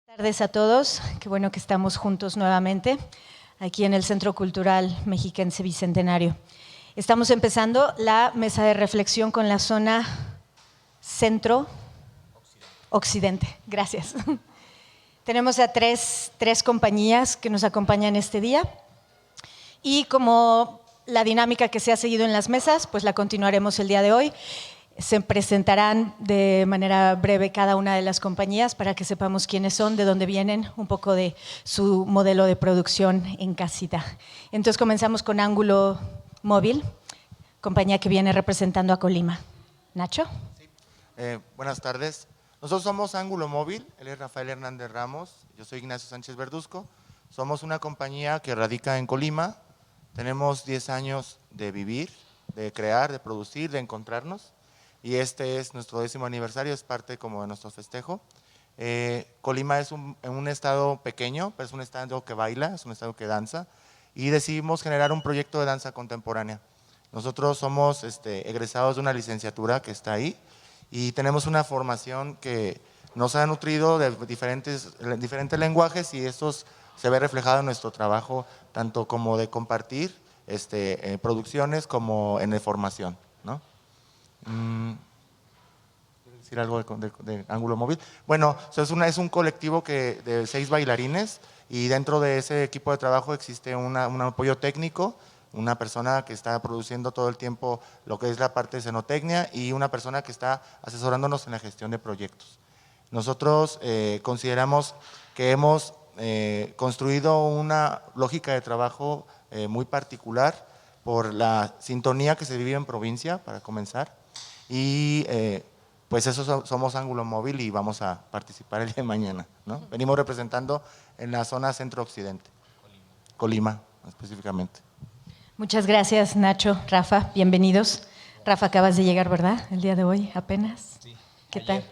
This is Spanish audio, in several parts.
Buenas tardes a todos, qué bueno que estamos juntos nuevamente aquí en el Centro Cultural Mexiquense Bicentenario. Estamos empezando la mesa de reflexión con la zona centro-occidente. Gracias. Tenemos a tres compañías que nos acompañan este día y como la dinámica que se ha seguido en las mesas, pues la continuaremos el día de hoy. Se presentarán de manera breve cada una de las compañías para que sepamos quiénes son, de dónde vienen, un poco de su modelo de producción en casita. Entonces comenzamos con Ángulo Móvil, compañía que viene representando a Colima. Nacho. Sí. Buenas tardes. Nosotros somos Ángulo Móvil, él es Rafael Hernández Ramos, yo soy Ignacio Sánchez Verduzco. Somos una compañía que radica en Colima, tenemos 10 años de vivir, de crear, de producir, de encontrarnos. Y este es nuestro 10º aniversario, es parte como de nuestro festejo. Colima es un estado pequeño, pero es un estado que baila, es un estado que danza, y decidimos generar un proyecto de danza contemporánea. Nosotros somos egresados de una licenciatura que está ahí, y tenemos una formación que nos ha nutrido de diferentes lenguajes, y esto se ve reflejado en nuestro trabajo, tanto como de compartir producciones como en formación, ¿no? ¿Quieres decir algo de Ángulo Móvil? Bueno, es un colectivo de 6 bailarines, y dentro de ese equipo de trabajo existe un apoyo técnico, una persona que está produciendo todo el tiempo lo que es la parte de escenotecnia y una persona que está asesorándonos en la gestión de proyectos. Nosotros consideramos que hemos construido una lógica de trabajo muy particular por la sintonía que se vive en provincia, para comenzar. Y pues eso somos Ángulo Móvil y vamos a participar el día de mañana, ¿no? Venimos representando en la zona centro-occidente, Colima específicamente. Muchas gracias, Nacho, Rafa, bienvenidos. Rafa, acabas de llegar, ¿verdad? El día de hoy apenas. Sí. ¿Qué tal?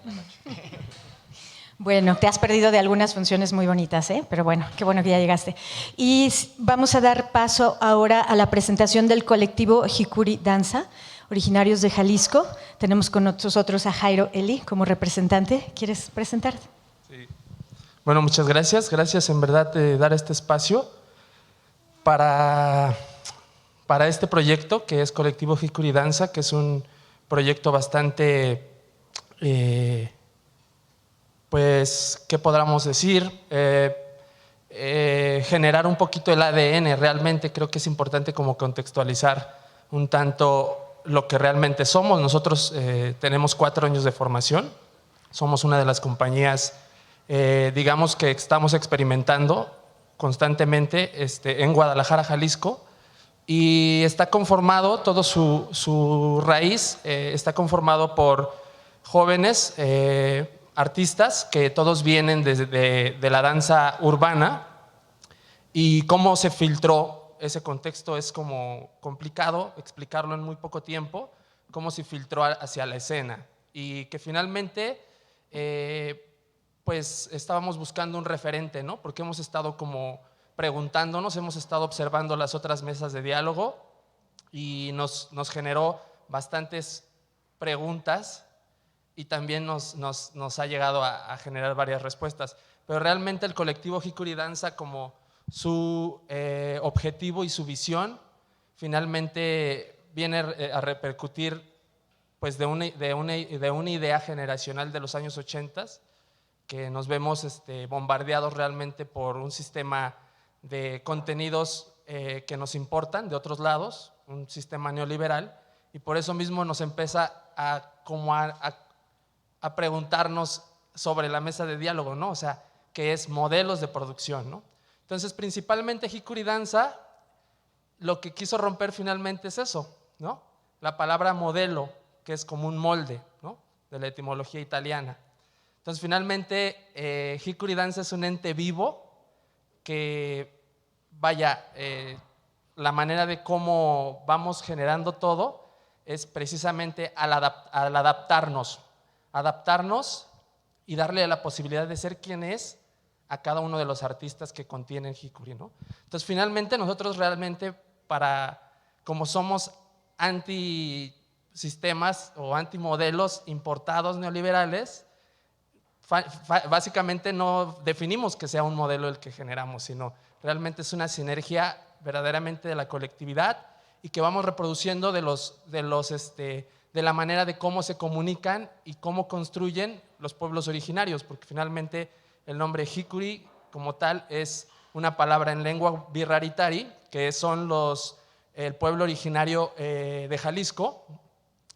Bueno, te has perdido de algunas funciones muy bonitas, ¿eh? Pero bueno, qué bueno que ya llegaste. Y vamos a dar paso ahora a la presentación del colectivo Jicuri Danza, originarios de Jalisco. Tenemos con nosotros a Jairo Eli como representante. ¿Quieres presentarte? Sí. Bueno, muchas gracias. Gracias en verdad de dar este espacio para este proyecto que es Colectivo Jicuri Danza, que es un proyecto bastante, pues, ¿qué podríamos decir? Generar un poquito el ADN. Realmente creo que es importante como contextualizar un tanto lo que realmente somos. Nosotros tenemos 4 años de formación, somos una de las compañías, digamos que estamos experimentando constantemente en Guadalajara, Jalisco, y está conformado, todo su raíz está conformado por jóvenes artistas que todos vienen de la danza urbana. Y cómo se filtró ese contexto es como complicado explicarlo en muy poco tiempo, cómo se filtró hacia la escena, y que finalmente pues estábamos buscando un referente, ¿no? Porque hemos estado como preguntándonos, hemos estado observando las otras mesas de diálogo y nos generó bastantes preguntas, y también nos ha llegado a generar varias respuestas. Pero realmente el colectivo Jicuri Danza, como su objetivo y su visión, finalmente viene a repercutir pues de una idea generacional de los años 80, que nos vemos bombardeados realmente por un sistema de contenidos que nos importan de otros lados, un sistema neoliberal, y por eso mismo nos empieza a preguntarnos sobre la mesa de diálogo, ¿no? O sea, que es modelos de producción, ¿no? Entonces, principalmente Jicuri Danza lo que quiso romper finalmente es eso, ¿no? La palabra modelo, que es como un molde, ¿no? De la etimología italiana. Entonces, finalmente, Jicuri Danza es un ente vivo que, vaya, la manera de cómo vamos generando todo es precisamente al adaptarnos y darle la posibilidad de ser quien es a cada uno de los artistas que contienen Jicuri, ¿no? Entonces, finalmente, nosotros realmente, como somos antisistemas o antimodelos importados neoliberales, básicamente no definimos que sea un modelo el que generamos, sino realmente es una sinergia verdaderamente de la colectividad y que vamos reproduciendo de la manera de cómo se comunican y cómo construyen los pueblos originarios, porque finalmente el nombre Hikuri como tal es una palabra en lengua birraritari, que son el pueblo originario de Jalisco,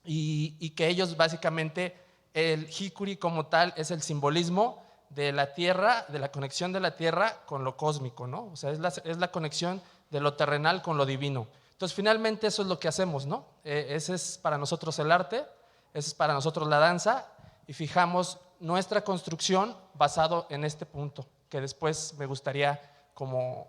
y que ellos básicamente, el Hikuri como tal es el simbolismo de la tierra, de la conexión de la tierra con lo cósmico, ¿no? O sea, es la conexión de lo terrenal con lo divino. Entonces, finalmente eso es lo que hacemos, ¿no? Ese es para nosotros el arte, ese es para nosotros la danza, y fijamos nuestra construcción basado en este punto, que después me gustaría como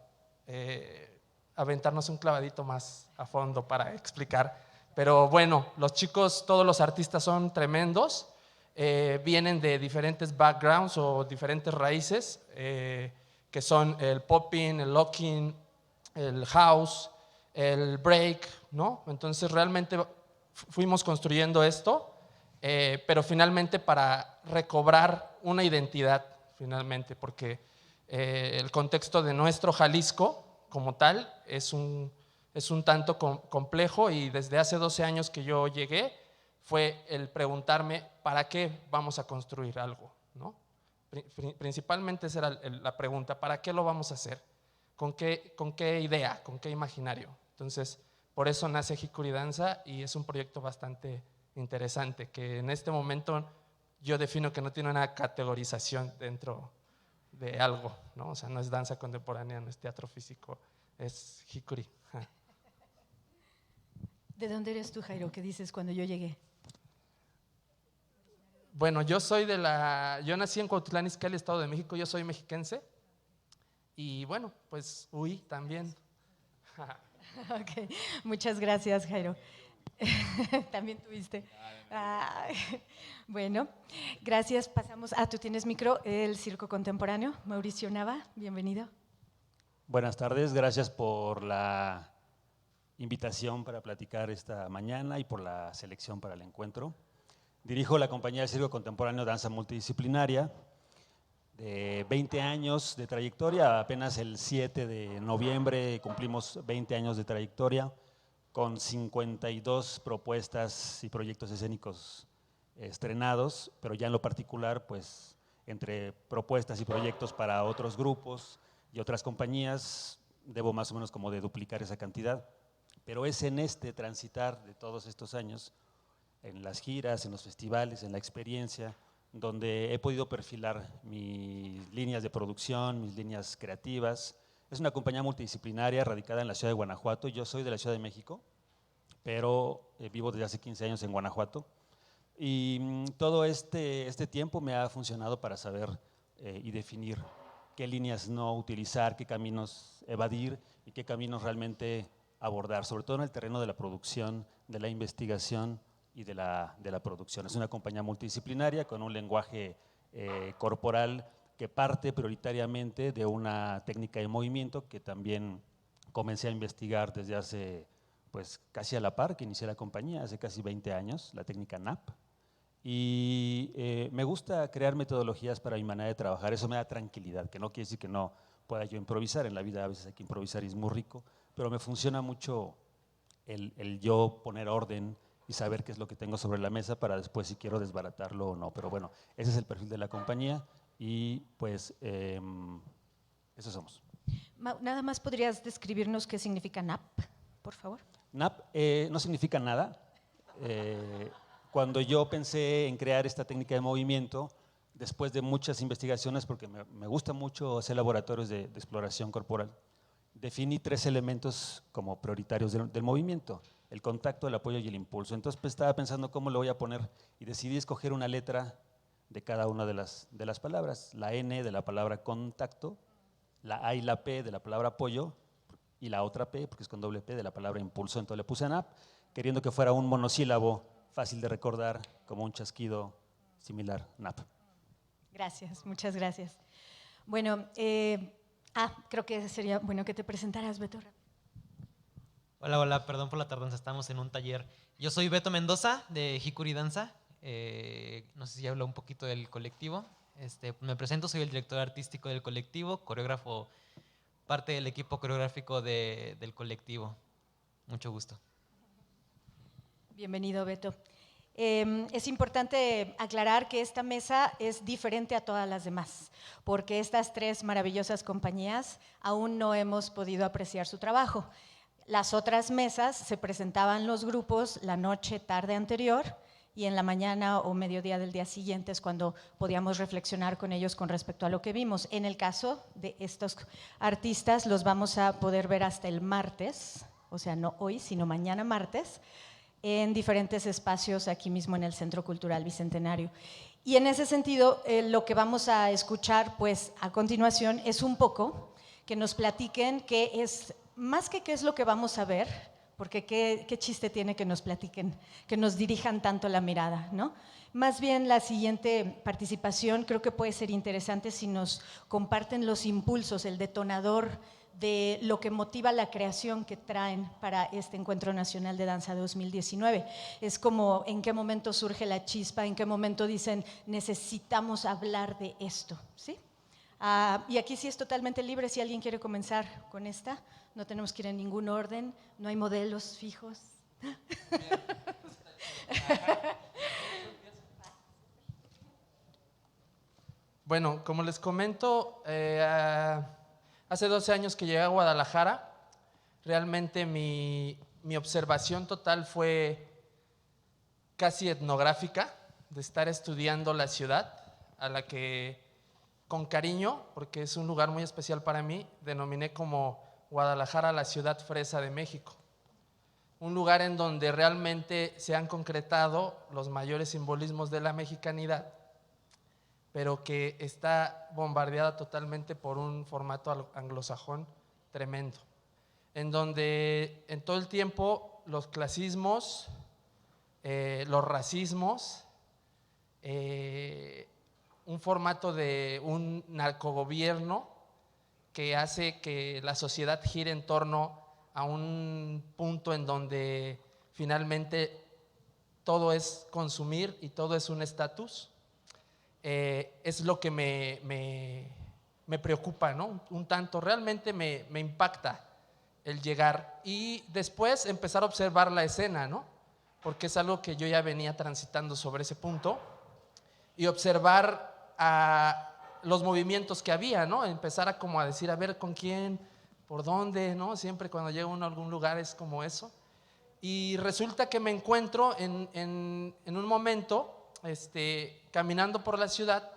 aventarnos un clavadito más a fondo para explicar. Pero bueno, los chicos, todos los artistas son tremendos, vienen de diferentes backgrounds o diferentes raíces, que son el popping, el locking, el house, el break, ¿no? Entonces realmente fuimos construyendo esto, pero finalmente para recobrar una identidad, finalmente, porque el contexto de nuestro Jalisco como tal es un tanto complejo, y desde hace 12 años que yo llegué fue el preguntarme ¿para qué vamos a construir algo? ¿No? Principalmente esa era la pregunta, ¿para qué lo vamos a hacer? ¿Con qué idea? ¿Con qué imaginario? Entonces, por eso nace Hikuri Danza, y es un proyecto bastante interesante, que en este momento yo defino que no tiene una categorización dentro de algo, ¿no? O sea, no es danza contemporánea, no es teatro físico, es Hikuri. ¿De dónde eres tú, Jairo? ¿Qué dices cuando yo llegué? Bueno, yo nací en Cuautitlán Izcalli, Estado de México, yo soy mexiquense, y bueno, pues huí también. Ok, muchas gracias, Jairo. También tuviste. Bueno, gracias. Pasamos. Tú tienes micro, el Circo Contemporáneo. Mauricio Nava, bienvenido. Buenas tardes, gracias por la invitación para platicar esta mañana y por la selección para el encuentro. Dirijo la compañía del Circo Contemporáneo Danza Multidisciplinaria, de 20 años de trayectoria. Apenas el 7 de noviembre cumplimos 20 años de trayectoria, con 52 propuestas y proyectos escénicos estrenados, pero ya en lo particular, pues entre propuestas y proyectos para otros grupos y otras compañías, debo más o menos como de duplicar esa cantidad. Pero es en este transitar de todos estos años, en las giras, en los festivales, en la experiencia, donde he podido perfilar mis líneas de producción, mis líneas creativas. Es una compañía multidisciplinaria radicada en la ciudad de Guanajuato. Yo soy de la Ciudad de México, pero vivo desde hace 15 años en Guanajuato. Y todo este tiempo me ha funcionado para saber y definir qué líneas no utilizar, qué caminos evadir y qué caminos realmente abordar, sobre todo en el terreno de la producción, de la investigación y de la producción. Es una compañía multidisciplinaria con un lenguaje corporal que parte prioritariamente de una técnica de movimiento que también comencé a investigar desde hace pues casi a la par que inicié la compañía, hace casi 20 años, la técnica NAP. Y me gusta crear metodologías para mi manera de trabajar, eso me da tranquilidad, que no quiere decir que no pueda yo improvisar, en la vida a veces hay que improvisar y es muy rico, pero me funciona mucho el yo poner orden y saber qué es lo que tengo sobre la mesa para después si quiero desbaratarlo o no. Pero bueno, ese es el perfil de la compañía y pues eso somos. Nada más podrías describirnos qué significa NAP, por favor. NAP no significa nada. Cuando yo pensé en crear esta técnica de movimiento, después de muchas investigaciones, porque me gusta mucho hacer laboratorios de exploración corporal, definí 3 elementos como prioritarios del movimiento: el contacto, el apoyo y el impulso. Entonces pues, estaba pensando cómo lo voy a poner y decidí escoger una letra de cada una de las palabras. La N de la palabra contacto, la A y la P de la palabra apoyo y la otra P, porque es con doble P, de la palabra impulso. Entonces le puse NAP, queriendo que fuera un monosílabo fácil de recordar, como un chasquido similar, NAP. Gracias, muchas gracias. Bueno, creo que sería bueno que te presentaras, Beto. Hola, perdón por la tardanza, estamos en un taller. Yo soy Beto Mendoza, de Hikuri Danza. No sé si hablo un poquito del colectivo. Me presento, soy el director artístico del colectivo, coreógrafo, parte del equipo coreográfico del colectivo. Mucho gusto. Bienvenido, Beto. Es importante aclarar que esta mesa es diferente a todas las demás, porque estas tres maravillosas compañías aún no hemos podido apreciar su trabajo. Las otras mesas se presentaban los grupos la noche, tarde anterior, y en la mañana o mediodía del día siguiente es cuando podíamos reflexionar con ellos con respecto a lo que vimos. En el caso de estos artistas, los vamos a poder ver hasta el martes, o sea, no hoy, sino mañana martes, en diferentes espacios aquí mismo en el Centro Cultural Bicentenario. Y en ese sentido, lo que vamos a escuchar pues a continuación es un poco que nos platiquen qué es, más que qué es lo que vamos a ver, porque qué chiste tiene que nos platiquen, que nos dirijan tanto la mirada, ¿no? Más bien la siguiente participación creo que puede ser interesante si nos comparten los impulsos, el detonador de lo que motiva la creación que traen para este Encuentro Nacional de Danza 2019. Es como en qué momento surge la chispa, en qué momento dicen necesitamos hablar de esto, ¿sí? Y aquí sí es totalmente libre si alguien quiere comenzar con esta. No tenemos que ir en ningún orden, no hay modelos fijos. Bueno, como les comento, hace 12 años que llegué a Guadalajara. Realmente mi observación total fue casi etnográfica, de estar estudiando la ciudad, a la que con cariño, porque es un lugar muy especial para mí, denominé como Guadalajara la ciudad fresa de México. Un lugar en donde realmente se han concretado los mayores simbolismos de la mexicanidad, pero que está bombardeada totalmente por un formato anglosajón tremendo, en donde en todo el tiempo los clasismos, los racismos, un formato de un narcogobierno que hace que la sociedad gire en torno a un punto en donde finalmente todo es consumir y todo es un estatus. Es lo que me preocupa, ¿no? Un tanto, realmente me impacta el llegar y después empezar a observar la escena, ¿no? Porque es algo que yo ya venía transitando sobre ese punto y observar los movimientos que había, ¿no? Empezar a como a decir, a ver con quién, por dónde, ¿no? Siempre cuando llega uno a algún lugar es como eso. Y resulta que me encuentro en un momento caminando por la ciudad,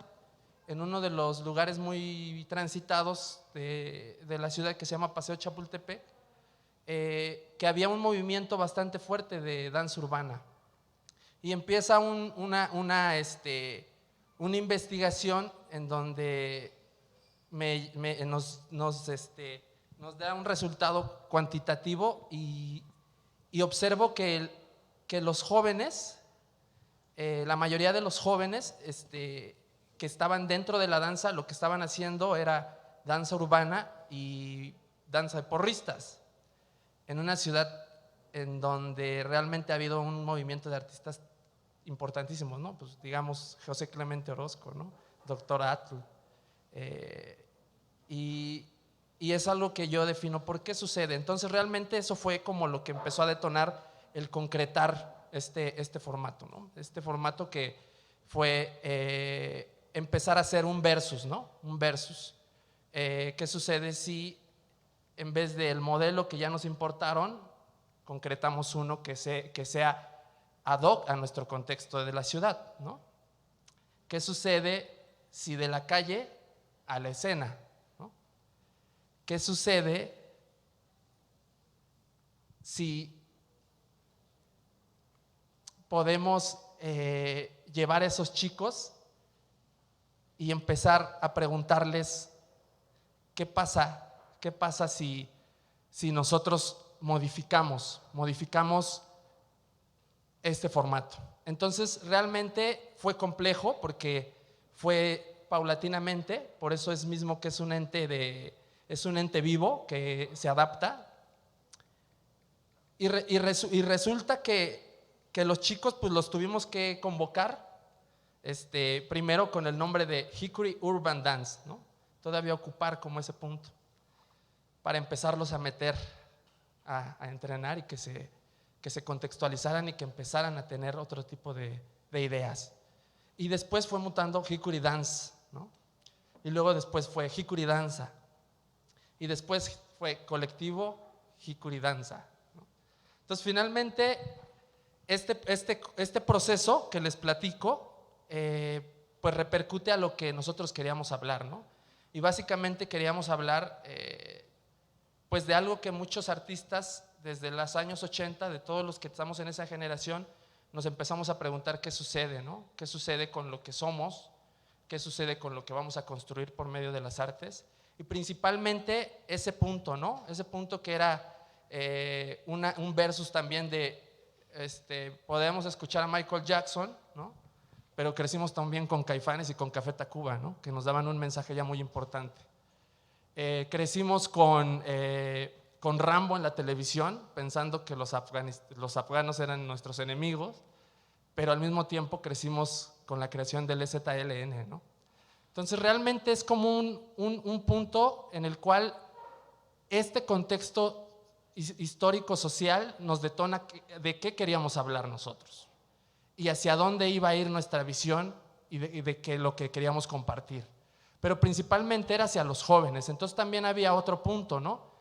en uno de los lugares muy transitados de la ciudad que se llama Paseo Chapultepec, que había un movimiento bastante fuerte de danza urbana. Y empieza una investigación en donde nos da un resultado cuantitativo y observo que los jóvenes, la mayoría de los jóvenes que estaban dentro de la danza, lo que estaban haciendo era danza urbana y danza de porristas, en una ciudad en donde realmente ha habido un movimiento de artistas importantísimos, ¿no? Pues digamos José Clemente Orozco, ¿no? Doctor Atl. Y es algo que yo defino por qué sucede. Entonces realmente eso fue como lo que empezó a detonar el concretar este formato, ¿no? Este formato que fue empezar a hacer un versus, ¿no? Un versus. ¿Qué sucede si en vez del modelo que ya nos importaron, concretamos uno que sea ad hoc a nuestro contexto de la ciudad, ¿no? ¿Qué sucede si de la calle a la escena, ¿no? ¿Qué sucede si podemos llevar a esos chicos y empezar a preguntarles qué pasa si nosotros modificamos este formato? Entonces realmente fue complejo porque fue paulatinamente, por eso es mismo que es un ente vivo que se adapta y resulta que los chicos pues los tuvimos que convocar primero con el nombre de Hickory Urban Dance, ¿no? Todavía ocupar como ese punto, para empezarlos a meter, a entrenar y que se contextualizaran y que empezaran a tener otro tipo de ideas. Y después fue mutando Hickory Dance, ¿no? Y luego después fue Hickory Danza. Y después fue Colectivo Hickory Danza, ¿no? Entonces, finalmente, este proceso que les platico, pues repercute a lo que nosotros queríamos hablar, ¿no? Y básicamente queríamos hablar pues de algo que muchos artistas desde los años 80, de todos los que estamos en esa generación, nos empezamos a preguntar qué sucede, ¿no? ¿Qué sucede con lo que somos? ¿Qué sucede con lo que vamos a construir por medio de las artes? Y principalmente ese punto, ¿no? Ese punto que era un versus también de, podemos escuchar a Michael Jackson, ¿no? Pero crecimos también con Caifanes y con Café Tacuba, ¿no? Que nos daban un mensaje ya muy importante. Crecimos con Rambo en la televisión, pensando que los afganos eran nuestros enemigos, pero al mismo tiempo crecimos con la creación del EZLN, ¿no? Entonces realmente es como un punto en el cual este contexto histórico-social nos detona de qué queríamos hablar nosotros y hacia dónde iba a ir nuestra visión y de lo que queríamos compartir. Pero principalmente era hacia los jóvenes. Entonces también había otro punto, ¿no?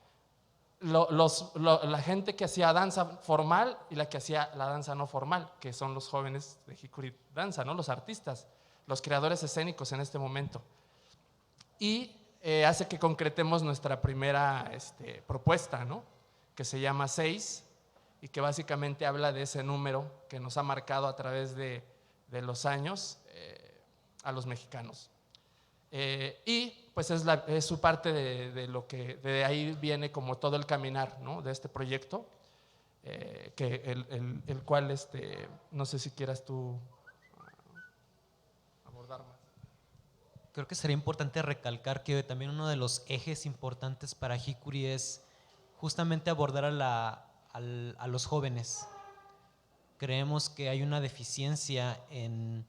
La gente que hacía danza formal y la que hacía la danza no formal, que son los jóvenes de Hickory Danza, ¿no? Los artistas, los creadores escénicos en este momento. Y hace que concretemos nuestra primera propuesta, ¿no? Que se llama 6 y que básicamente habla de ese número que nos ha marcado a través de los años a los mexicanos. Y pues es su parte de lo que de ahí viene como todo el caminar, ¿no? De este proyecto, el cual no sé si quieras tú abordar más. Creo que sería importante recalcar que también uno de los ejes importantes para Hickory es justamente abordar a los jóvenes. Creemos que hay una deficiencia en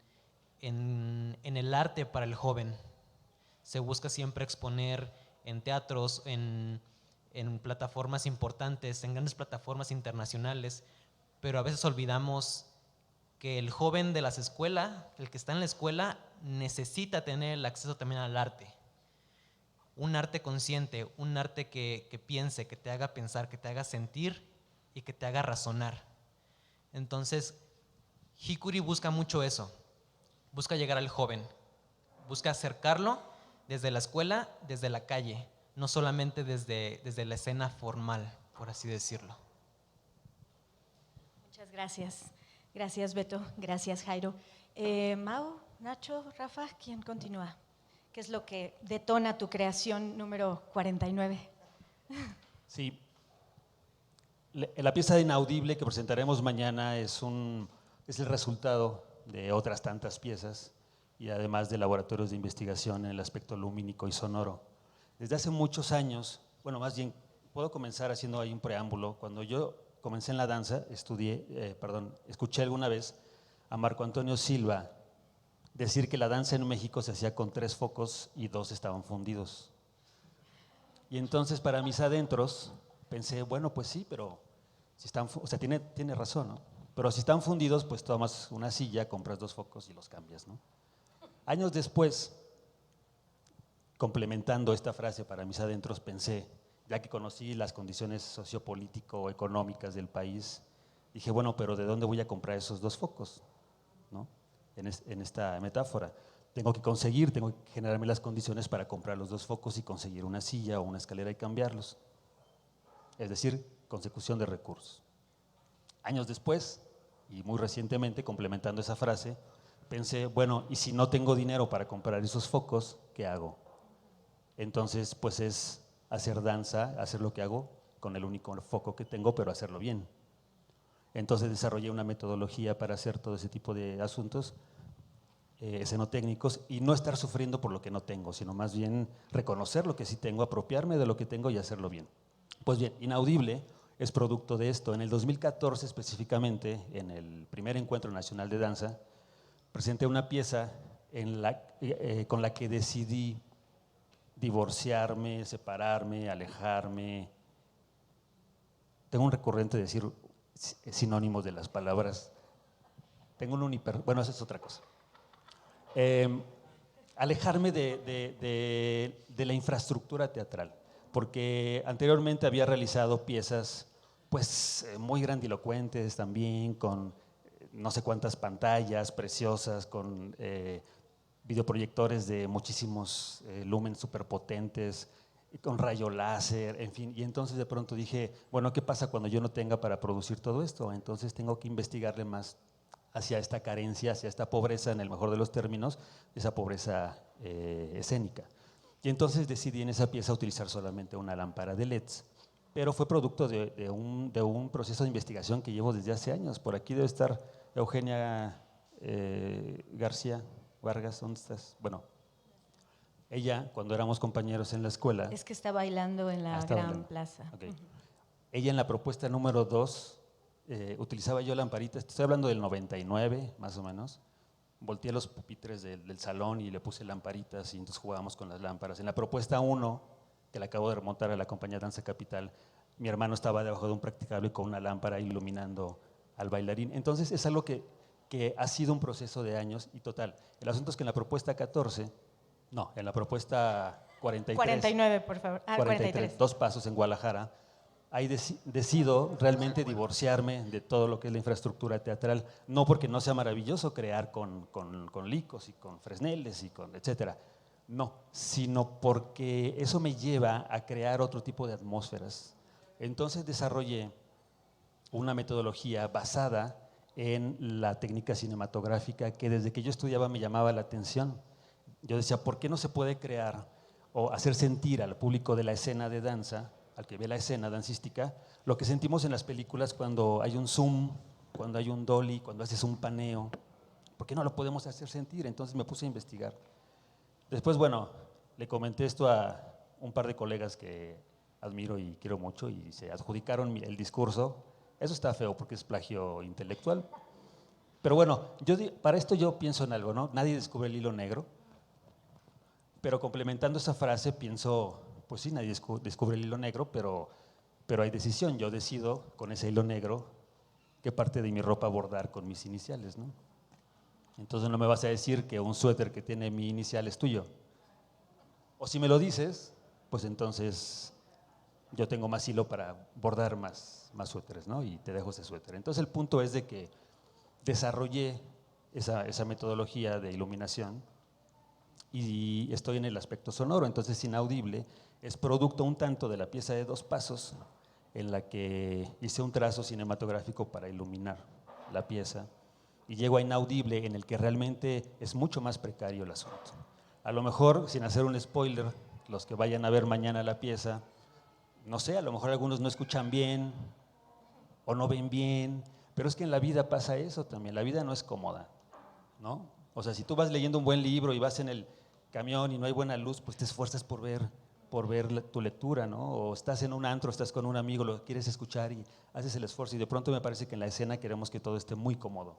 el arte para el joven. Se busca siempre exponer en teatros, en plataformas importantes, en grandes plataformas internacionales, pero a veces olvidamos que el joven de las escuelas, el que está en la escuela, necesita tener el acceso también al arte. Un arte consciente, un arte que piense, que te haga pensar, que te haga sentir y que te haga razonar. Entonces, Hickory busca mucho eso, busca llegar al joven, busca acercarlo desde la escuela, desde la calle, no solamente desde la escena formal, por así decirlo. Muchas gracias. Gracias, Beto. Gracias, Jairo. Mau, Nacho, Rafa, ¿quién continúa? ¿Qué es lo que detona tu creación número 49? Sí. La pieza de Inaudible que presentaremos mañana es el resultado de otras tantas piezas y además de laboratorios de investigación en el aspecto lumínico y sonoro. Desde hace muchos años, bueno, más bien, puedo comenzar haciendo ahí un preámbulo. Cuando yo comencé en la danza, escuché alguna vez a Marco Antonio Silva decir que la danza en México se hacía con 3 focos y 2 estaban fundidos. Y entonces, para mis adentros, pensé, bueno, pues sí, pero si están, o sea, tiene razón, ¿no? Pero si están fundidos, pues tomas una silla, compras 2 focos y los cambias, ¿no? Años después, complementando esta frase para mis adentros, pensé, ya que conocí las condiciones sociopolítico-económicas del país, dije, bueno, pero ¿de dónde voy a comprar esos 2 focos? ¿No? En esta metáfora. Tengo que generarme las condiciones para comprar los 2 focos y conseguir una silla o una escalera y cambiarlos. Es decir, consecución de recursos. Años después, y muy recientemente, complementando esa frase, pensé, bueno, ¿y si no tengo dinero para comprar esos focos, qué hago? Entonces, pues es hacer danza, hacer lo que hago con el único foco que tengo, pero hacerlo bien. Entonces desarrollé una metodología para hacer todo ese tipo de asuntos escenotécnicos y no estar sufriendo por lo que no tengo, sino más bien reconocer lo que sí tengo, apropiarme de lo que tengo y hacerlo bien. Pues bien, Inaudible es producto de esto. En el 2014 específicamente, en el primer Encuentro Nacional de Danza, presenté una pieza con la que decidí divorciarme, separarme, alejarme. Tengo un recurrente de decir sinónimos de las palabras. Tengo un bueno, eso es otra cosa. Alejarme de la infraestructura teatral, porque anteriormente había realizado piezas pues muy grandilocuentes también, con no sé cuántas pantallas preciosas, con videoproyectores de muchísimos lúmenes superpotentes, con rayo láser, en fin. Y entonces de pronto dije, bueno, ¿qué pasa cuando yo no tenga para producir todo esto? Entonces tengo que investigarle más hacia esta carencia, hacia esta pobreza, en el mejor de los términos, esa pobreza escénica. Y entonces decidí en esa pieza utilizar solamente una lámpara de LEDs, pero fue producto de un proceso de investigación que llevo desde hace años. Por aquí debe estar Eugenia García Vargas, ¿dónde estás? Bueno, ella, cuando éramos compañeros en la escuela… Es que está bailando en la gran plaza. Okay. Ella en la propuesta número 2 utilizaba yo lamparitas, estoy hablando del 99 más o menos, volteé los pupitres del salón y le puse lamparitas y entonces jugábamos con las lámparas. En la propuesta 1, que la acabo de remontar a la compañía Danza Capital, mi hermano estaba debajo de un practicable con una lámpara iluminando al bailarín. Entonces es algo que ha sido un proceso de años y total. El asunto es que en la propuesta 14, no, en la propuesta 43… 49, por favor. 43. 2 Pasos en Guadalajara, ahí decido realmente divorciarme de todo lo que es la infraestructura teatral, no porque no sea maravilloso crear con licos y con fresneles y con etcétera, no, sino porque eso me lleva a crear otro tipo de atmósferas. Entonces desarrollé una metodología basada en la técnica cinematográfica que desde que yo estudiaba me llamaba la atención. Yo decía, ¿por qué no se puede crear o hacer sentir al público de la escena de danza, al que ve la escena dancística, lo que sentimos en las películas cuando hay un zoom, cuando hay un dolly, cuando haces un paneo? ¿Por qué no lo podemos hacer sentir? Entonces me puse a investigar. Después, bueno, le comenté esto a un par de colegas que admiro y quiero mucho y se adjudicaron el discurso. Eso está feo porque es plagio intelectual. Pero bueno, para esto yo pienso en algo, ¿no? Nadie descubre el hilo negro. Pero complementando esa frase pienso, pues sí, nadie descubre el hilo negro, pero hay decisión. Yo decido con ese hilo negro qué parte de mi ropa bordar con mis iniciales, ¿no? Entonces no me vas a decir que un suéter que tiene mi inicial es tuyo. O si me lo dices, pues entonces yo tengo más hilo para bordar más suéteres, ¿no? Y te dejo ese suéter. Entonces el punto es de que desarrollé esa metodología de iluminación y estoy en el aspecto sonoro. Entonces Inaudible es producto un tanto de la pieza de 2 Pasos, en la que hice un trazo cinematográfico para iluminar la pieza, y llego a Inaudible, en el que realmente es mucho más precario el asunto. A lo mejor, sin hacer un spoiler, los que vayan a ver mañana la pieza, no sé, a lo mejor algunos no escuchan bien o no ven bien, pero es que en la vida pasa eso también. La vida no es cómoda, ¿no? O sea, si tú vas leyendo un buen libro y vas en el camión y no hay buena luz, pues te esfuerzas por ver tu lectura, ¿no? O estás en un antro, estás con un amigo, lo quieres escuchar y haces el esfuerzo, y de pronto me parece que en la escena queremos que todo esté muy cómodo,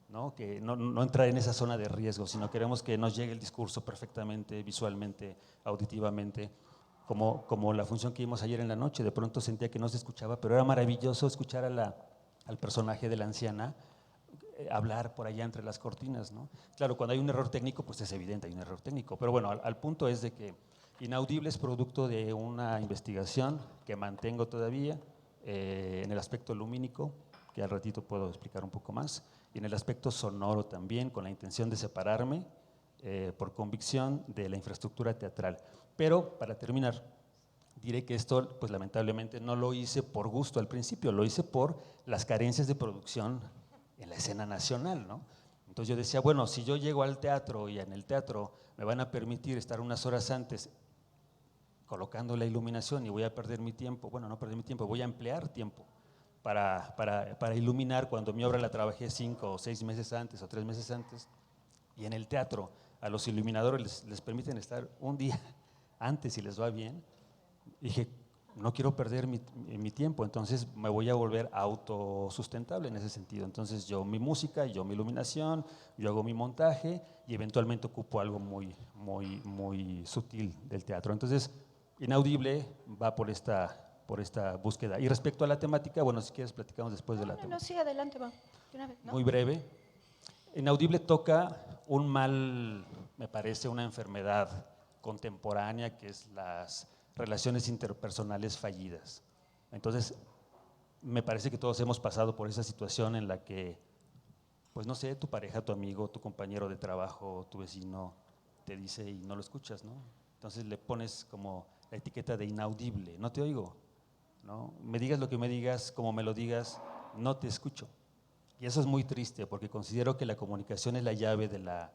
¿no? Que no entrar en esa zona de riesgo, sino queremos que nos llegue el discurso perfectamente, visualmente, auditivamente, como la función que vimos ayer en la noche. De pronto sentía que no se escuchaba, pero era maravilloso escuchar al personaje de la anciana hablar por allá entre las cortinas, ¿no? Claro, cuando hay un error técnico, pues es evidente, hay un error técnico, pero bueno, al punto es de que Inaudible es producto de una investigación que mantengo todavía en el aspecto lumínico, que al ratito puedo explicar un poco más, y en el aspecto sonoro también, con la intención de separarme por convicción de la infraestructura teatral. Pero, para terminar, diré que esto, pues lamentablemente, no lo hice por gusto al principio, lo hice por las carencias de producción en la escena nacional, ¿no? Entonces yo decía, bueno, si yo llego al teatro y en el teatro me van a permitir estar unas horas antes colocando la iluminación y voy a perder mi tiempo, bueno, no perder mi tiempo, voy a emplear tiempo para iluminar cuando mi obra la trabajé 5 o 6 meses antes o 3 meses antes, y en el teatro a los iluminadores les permiten estar un día antes si les va bien. Dije, no quiero perder mi tiempo, entonces me voy a volver autosustentable en ese sentido. Entonces yo mi música, yo mi iluminación, yo hago mi montaje y eventualmente ocupo algo muy sutil del teatro. Entonces, Inaudible va por esta búsqueda. Y respecto a la temática, bueno, si quieres platicamos después de la temática. No, sí, adelante, va. De una vez, ¿no? Muy breve. Inaudible toca un mal, me parece, una enfermedad contemporánea que es las relaciones interpersonales fallidas. Entonces, me parece que todos hemos pasado por esa situación en la que, pues no sé, tu pareja, tu amigo, tu compañero de trabajo, tu vecino te dice y no lo escuchas, ¿no? Entonces le pones como la etiqueta de inaudible, no te oigo, ¿no? Me digas lo que me digas, como me lo digas, no te escucho. Y eso es muy triste porque considero que la comunicación es la llave de la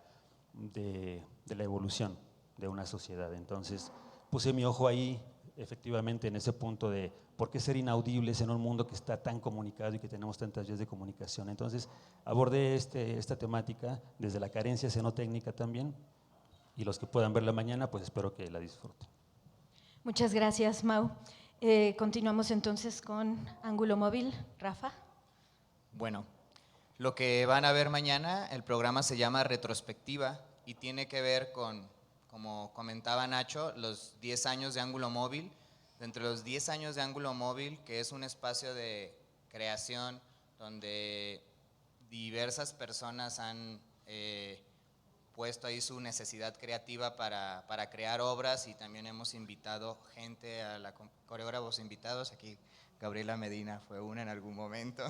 evolución de una sociedad. Entonces puse mi ojo ahí, efectivamente, en ese punto de por qué ser inaudibles en un mundo que está tan comunicado y que tenemos tantas vías de comunicación. Entonces abordé esta temática desde la carencia escenotécnica también, y los que puedan verla mañana, pues espero que la disfruten. Muchas gracias, Mau. Continuamos entonces con Ángulo Móvil. Rafa. Bueno, lo que van a ver mañana, el programa se llama Retrospectiva y tiene que ver con, como comentaba Nacho, los 10 años de Ángulo Móvil. Entre los 10 años de Ángulo Móvil, que es un espacio de creación donde diversas personas han puesto ahí su necesidad creativa para crear obras, y también hemos invitado gente, a la coreógrafos invitados, aquí Gabriela Medina fue una en algún momento.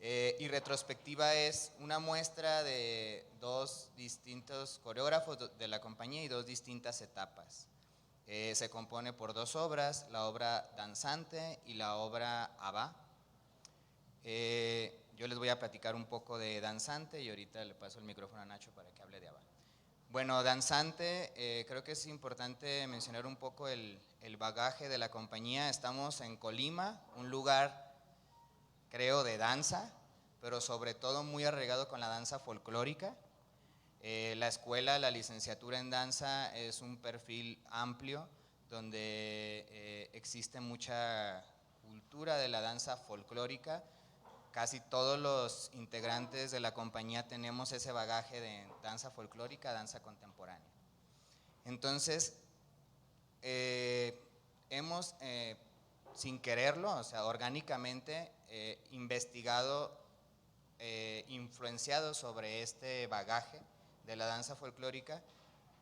Y Retrospectiva es una muestra de dos distintos coreógrafos de la compañía y dos distintas etapas. Se compone por dos obras, la obra Danzante y la obra Abba. Yo les voy a platicar un poco de Danzante y ahorita le paso el micrófono a Nacho para que hable de Abba. Bueno, Danzante, creo que es importante mencionar un poco el bagaje de la compañía. Estamos en Colima, un lugar, creo, de danza, pero sobre todo muy arraigado con la danza folclórica. La escuela, la licenciatura en danza es un perfil amplio donde existe mucha cultura de la danza folclórica. Casi todos los integrantes de la compañía tenemos ese bagaje de danza folclórica, danza contemporánea. Entonces, hemos, sin quererlo, o sea, orgánicamente, investigado, influenciado sobre este bagaje de la danza folclórica,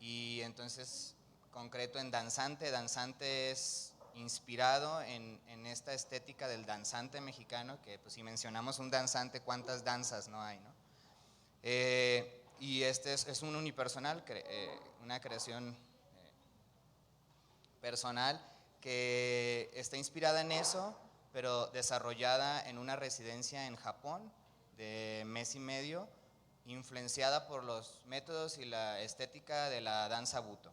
y entonces, concreto en Danzante. Danzante es inspirado en esta estética del danzante mexicano, que pues si mencionamos un danzante, ¿cuántas danzas no hay, no? Y este es un unipersonal, una creación personal que está inspirada en eso, pero desarrollada en una residencia en Japón de mes y medio, influenciada por los métodos y la estética de la danza Buto.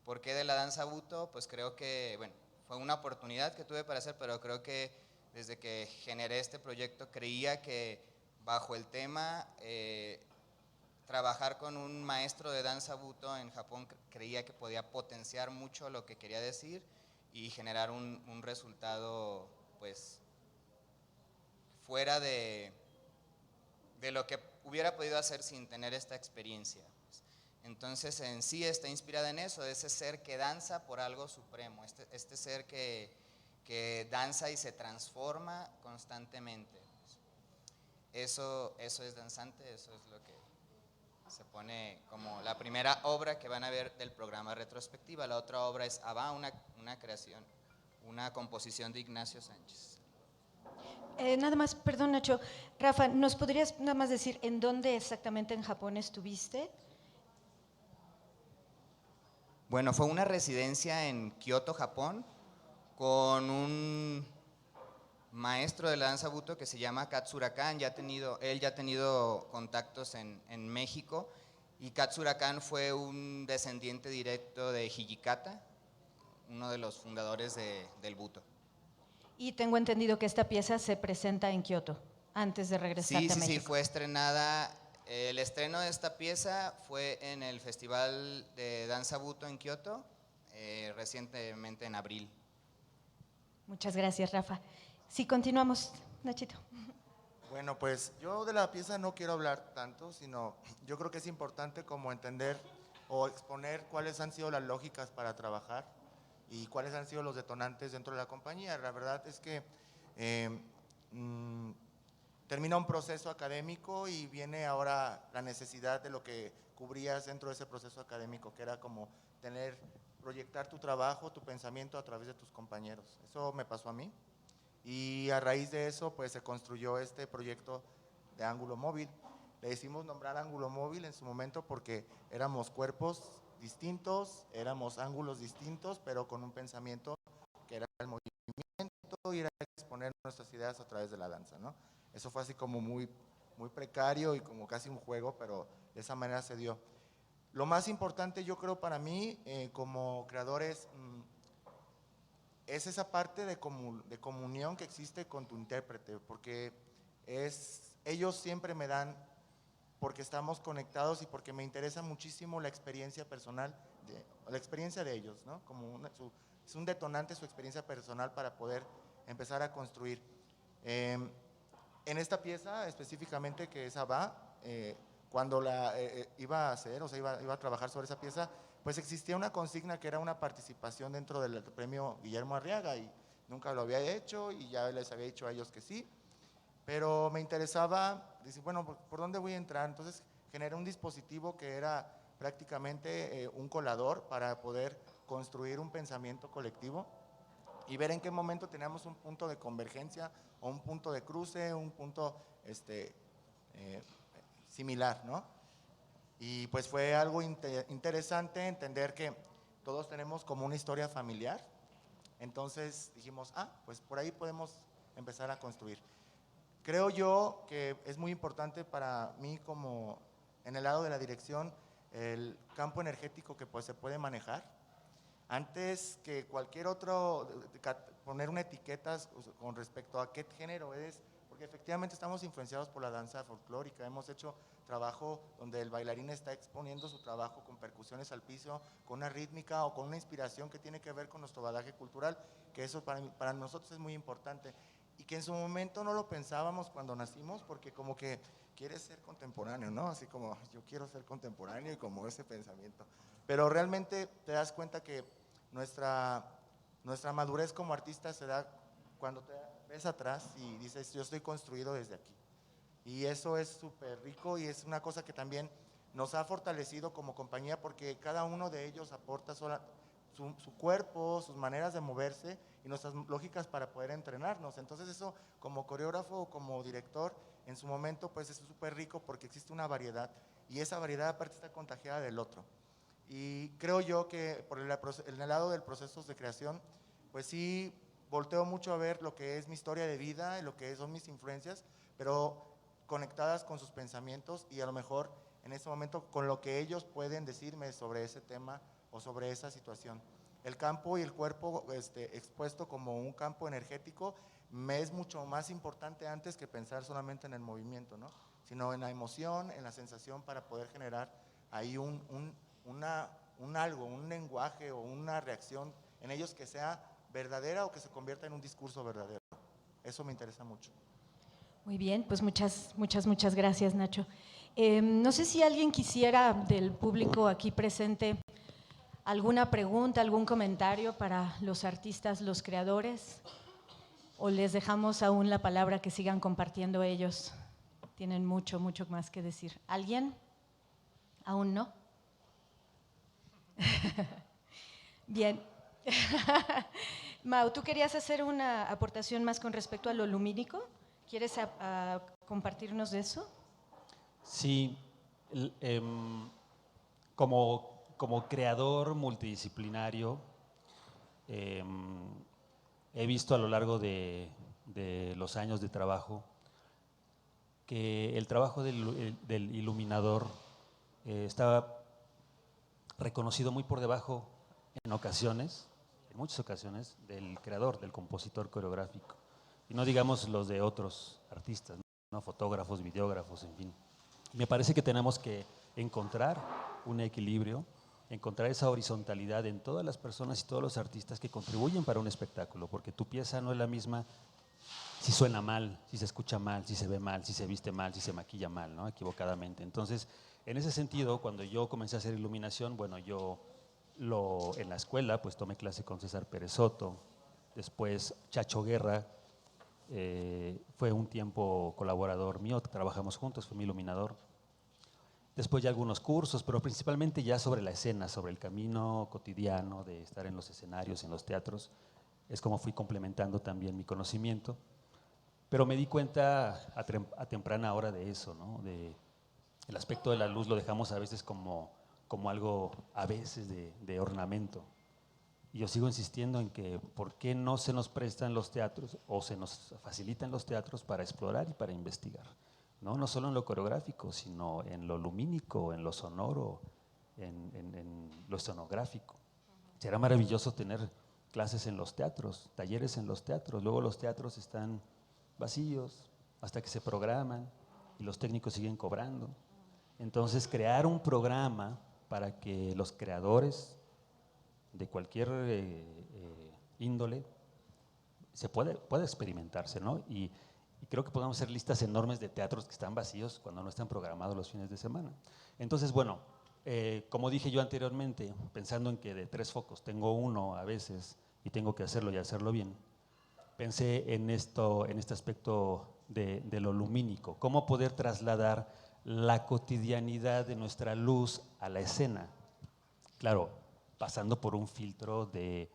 ¿Por qué de la danza Buto? Pues creo que, bueno, fue una oportunidad que tuve para hacer, pero creo que desde que generé este proyecto creía que bajo el tema trabajar con un maestro de danza Buto en Japón, creía que podía potenciar mucho lo que quería decir y generar un resultado pues fuera de lo que hubiera podido hacer sin tener esta experiencia. Entonces en sí está inspirada en eso, de ese ser que danza por algo supremo, este ser que danza y se transforma constantemente. Eso es Danzante, eso es lo que se pone como la primera obra que van a ver del programa Retrospectiva. La otra obra es Abba, una creación, una composición de Ignacio Sánchez. Nada más, perdón Nacho, Rafa, ¿nos podrías nada más decir en dónde exactamente en Japón estuviste? Bueno, fue una residencia en Kioto, Japón, con un maestro de la danza Buto que se llama Katsura Kan. Él ya ha tenido contactos en México, y Katsura Kan fue un descendiente directo de Hijikata, uno de los fundadores del Buto. Y tengo entendido que esta pieza se presenta en Kioto antes de regresarte a México. Sí, fue estrenada. El estreno de esta pieza fue en el Festival de Danza Buto en Kioto, recientemente en abril. Muchas gracias, Rafa. Sí, continuamos, Nachito. Bueno, pues yo de la pieza no quiero hablar tanto, sino yo creo que es importante como entender o exponer cuáles han sido las lógicas para trabajar y cuáles han sido los detonantes dentro de la compañía. La verdad es que eh, mm, termina un proceso académico y viene ahora la necesidad de lo que cubrías dentro de ese proceso académico, que era como proyectar tu trabajo, tu pensamiento a través de tus compañeros. Eso me pasó a mí. Y a raíz de eso, pues se construyó este proyecto de ángulo móvil. Le decimos nombrar ángulo móvil en su momento porque éramos cuerpos distintos, éramos ángulos distintos, pero con un pensamiento que era el movimiento y era exponer nuestras ideas a través de la danza, ¿no? Eso fue así como muy precario y como casi un juego, pero de esa manera se dio. Lo más importante, yo creo, para mí, como creadores, es esa parte de comunión que existe con tu intérprete, porque ellos siempre me dan, porque estamos conectados y porque me interesa muchísimo la experiencia personal, la experiencia de ellos, ¿no? Es un detonante su experiencia personal para poder empezar a construir. En esta pieza específicamente, que es Abba, cuando la iba a hacer, o sea, iba a trabajar sobre esa pieza, pues existía una consigna que era una participación dentro del premio Guillermo Arriaga y nunca lo había hecho y ya les había dicho a ellos que sí, pero me interesaba, decir, bueno, ¿por dónde voy a entrar? Entonces generé un dispositivo que era prácticamente un colador para poder construir un pensamiento colectivo y ver en qué momento teníamos un punto de convergencia o un punto de cruce, un punto similar, ¿no? Y pues fue algo interesante entender que todos tenemos como una historia familiar. Entonces dijimos, pues por ahí podemos empezar a construir. Creo yo que es muy importante para mí, como en el lado de la dirección, el campo energético que pues se puede manejar. Antes que cualquier otro, poner una etiqueta con respecto a qué género es, porque efectivamente estamos influenciados por la danza folclórica. Hemos hecho trabajo donde el bailarín está exponiendo su trabajo con percusiones al piso, con una rítmica o con una inspiración que tiene que ver con nuestro bagaje cultural, que eso para nosotros es muy importante. Y que en su momento no lo pensábamos cuando nacimos, porque como que quieres ser contemporáneo, ¿no? Así como yo quiero ser contemporáneo y como ese pensamiento. Pero realmente te das cuenta que nuestra madurez como artista se da cuando te ves atrás y dices, yo estoy construido desde aquí. Y eso es súper rico y es una cosa que también nos ha fortalecido como compañía, porque cada uno de ellos aporta su cuerpo, sus maneras de moverse y nuestras lógicas para poder entrenarnos. Entonces eso, como coreógrafo o como director, en su momento pues es súper rico porque existe una variedad y esa variedad aparte está contagiada del otro. Y creo yo que por el lado del proceso de creación, pues sí volteo mucho a ver lo que es mi historia de vida y lo que son mis influencias, pero conectadas con sus pensamientos y a lo mejor en ese momento con lo que ellos pueden decirme sobre ese tema o sobre esa situación. El campo y el cuerpo expuesto como un campo energético me es mucho más importante antes que pensar solamente en el movimiento, ¿no? Sino en la emoción, en la sensación para poder generar ahí algo, un lenguaje o una reacción en ellos que sea verdadera o que se convierta en un discurso verdadero. Eso me interesa mucho. Muy bien, pues muchas gracias, Nacho. No sé si alguien quisiera del público aquí presente alguna pregunta, algún comentario para los artistas, los creadores, o les dejamos aún la palabra que sigan compartiendo ellos. Tienen mucho más que decir. ¿Alguien? ¿Aún no? Bien. Mau, ¿tú querías hacer una aportación más con respecto a lo lumínico? ¿Quieres compartirnos de eso? Sí, como creador multidisciplinario, he visto a lo largo de los años de trabajo que el trabajo del iluminador está reconocido muy por debajo en muchas ocasiones, del creador, del compositor coreográfico. Y no digamos los de otros artistas, ¿no? Fotógrafos, videógrafos, en fin. Me parece que tenemos que encontrar un equilibrio encontrar esa horizontalidad en todas las personas y todos los artistas que contribuyen para un espectáculo, porque tu pieza no es la misma si suena mal, si se escucha mal, si se ve mal, si se viste mal, si se maquilla mal, ¿no? Equivocadamente. Entonces, en ese sentido, cuando yo comencé a hacer iluminación, bueno, en la escuela pues tomé clase con César Pérez Soto, después Chacho Guerra, fue un tiempo colaborador mío, trabajamos juntos, fue mi iluminador. Después ya algunos cursos, pero principalmente ya sobre la escena, sobre el camino cotidiano de estar en los escenarios, en los teatros. Es como fui complementando también mi conocimiento. Pero me di cuenta a temprana hora de eso, ¿no? El aspecto de la luz lo dejamos a veces como algo, a veces, de ornamento. Y yo sigo insistiendo en que ¿por qué no se nos prestan los teatros o se nos facilitan los teatros para explorar y para investigar? No solo en lo coreográfico, sino en lo lumínico, en lo sonoro, en lo escenográfico. Será maravilloso tener clases en los teatros, talleres en los teatros. Luego los teatros están vacíos hasta que se programan y los técnicos siguen cobrando. Entonces, crear un programa para que los creadores de cualquier índole se puede experimentarse, ¿no? Y creo que podemos hacer listas enormes de teatros que están vacíos cuando no están programados los fines de semana. Entonces, bueno, como dije yo anteriormente, pensando en que de 3 focos tengo uno a veces y tengo que hacerlo y hacerlo bien, pensé en este aspecto de lo lumínico, cómo poder trasladar la cotidianidad de nuestra luz a la escena. Claro, pasando por un filtro de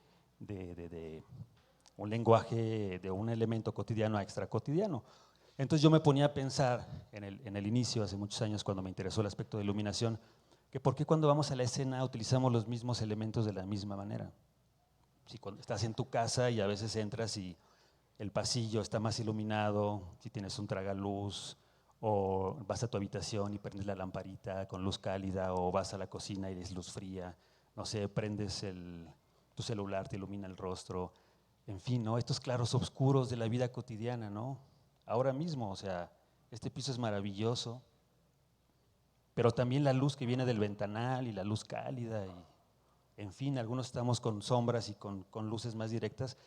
un lenguaje, de un elemento cotidiano a extracotidiano. Entonces yo me ponía a pensar en el inicio, hace muchos años, cuando me interesó el aspecto de iluminación, que por qué cuando vamos a la escena utilizamos los mismos elementos de la misma manera. Si cuando estás en tu casa y a veces entras y el pasillo está más iluminado, si tienes un tragaluz, o vas a tu habitación y prendes la lamparita con luz cálida, o vas a la cocina y es luz fría, no sé, prendes tu celular, te ilumina el rostro, en fin, ¿no? Estos claros oscuros de la vida cotidiana, ¿no? Ahora mismo, o sea, este piso es maravilloso, pero también la luz que viene del ventanal y la luz cálida, y, en fin, algunos estamos con sombras y con luces más directas.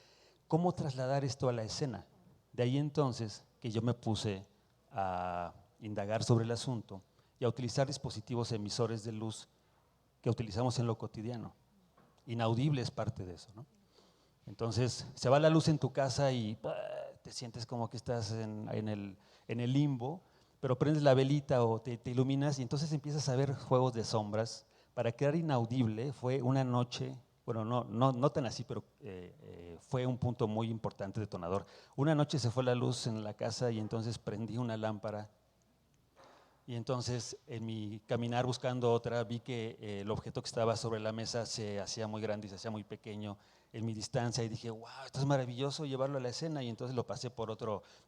¿Cómo trasladar esto a la escena? De ahí entonces que yo me puse a indagar sobre el asunto y a utilizar dispositivos emisores de luz que utilizamos en lo cotidiano. Inaudible es parte de eso, ¿no? Entonces, se va la luz en tu casa y te sientes como que estás en el limbo, pero prendes la velita o te iluminas y entonces empiezas a ver juegos de sombras. Para quedar inaudible fue una noche, bueno, no tan así, pero fue un punto muy importante, detonador. Una noche se fue la luz en la casa y entonces prendí una lámpara y entonces en mi caminar buscando otra vi que el objeto que estaba sobre la mesa se hacía muy grande y se hacía muy pequeño en mi distancia y dije, wow, esto es maravilloso llevarlo a la escena, y entonces lo pasé por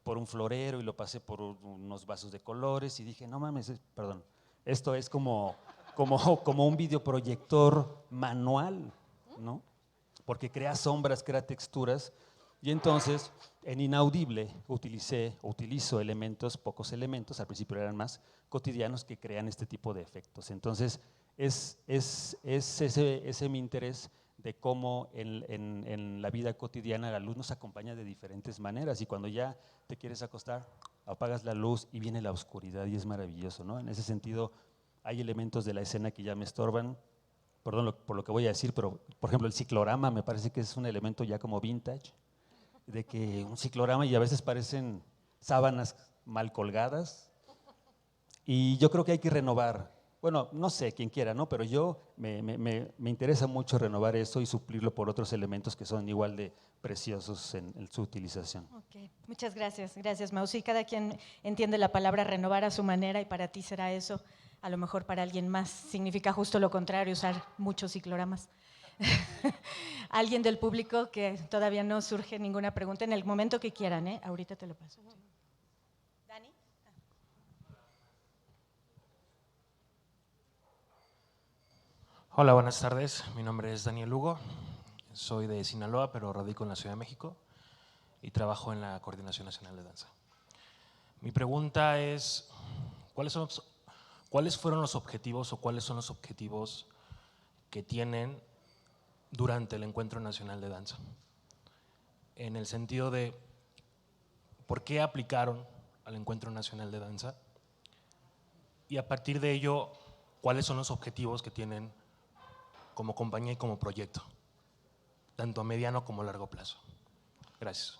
un florero y lo pasé por unos vasos de colores y dije, no mames, perdón, esto es como un videoproyector manual, ¿no? Porque crea sombras, crea texturas. Y entonces, en Inaudible utilizo elementos, pocos elementos, al principio eran más cotidianos, que crean este tipo de efectos. Entonces, es ese mi interés de cómo en la vida cotidiana la luz nos acompaña de diferentes maneras, y cuando ya te quieres acostar, apagas la luz y viene la oscuridad y es maravilloso, ¿no? En ese sentido, hay elementos de la escena que ya me estorban, perdón por lo que voy a decir, pero por ejemplo el ciclorama me parece que es un elemento ya como vintage, de que un ciclorama y a veces parecen sábanas mal colgadas, y yo creo que hay que renovar, bueno, no sé, quien quiera, ¿no? Pero yo me interesa mucho renovar eso y suplirlo por otros elementos que son igual de preciosos en su utilización. Ok, muchas gracias, gracias Mau. Sí, cada quien entiende la palabra renovar a su manera, y para ti será eso, a lo mejor para alguien más significa justo lo contrario, usar muchos cicloramas. Alguien del público que todavía no surge ninguna pregunta, en el momento que quieran, ¿eh? Ahorita te lo paso. ¿Dani? Hola, buenas tardes. Mi nombre es Daniel Lugo. Soy de Sinaloa, pero radico en la Ciudad de México y trabajo en la Coordinación Nacional de Danza. Mi pregunta es, ¿cuáles fueron los objetivos o cuáles son los objetivos que tienen durante el Encuentro Nacional de Danza. En el sentido de por qué aplicaron al Encuentro Nacional de Danza y a partir de ello, cuáles son los objetivos que tienen como compañía y como proyecto, tanto a mediano como a largo plazo. Gracias.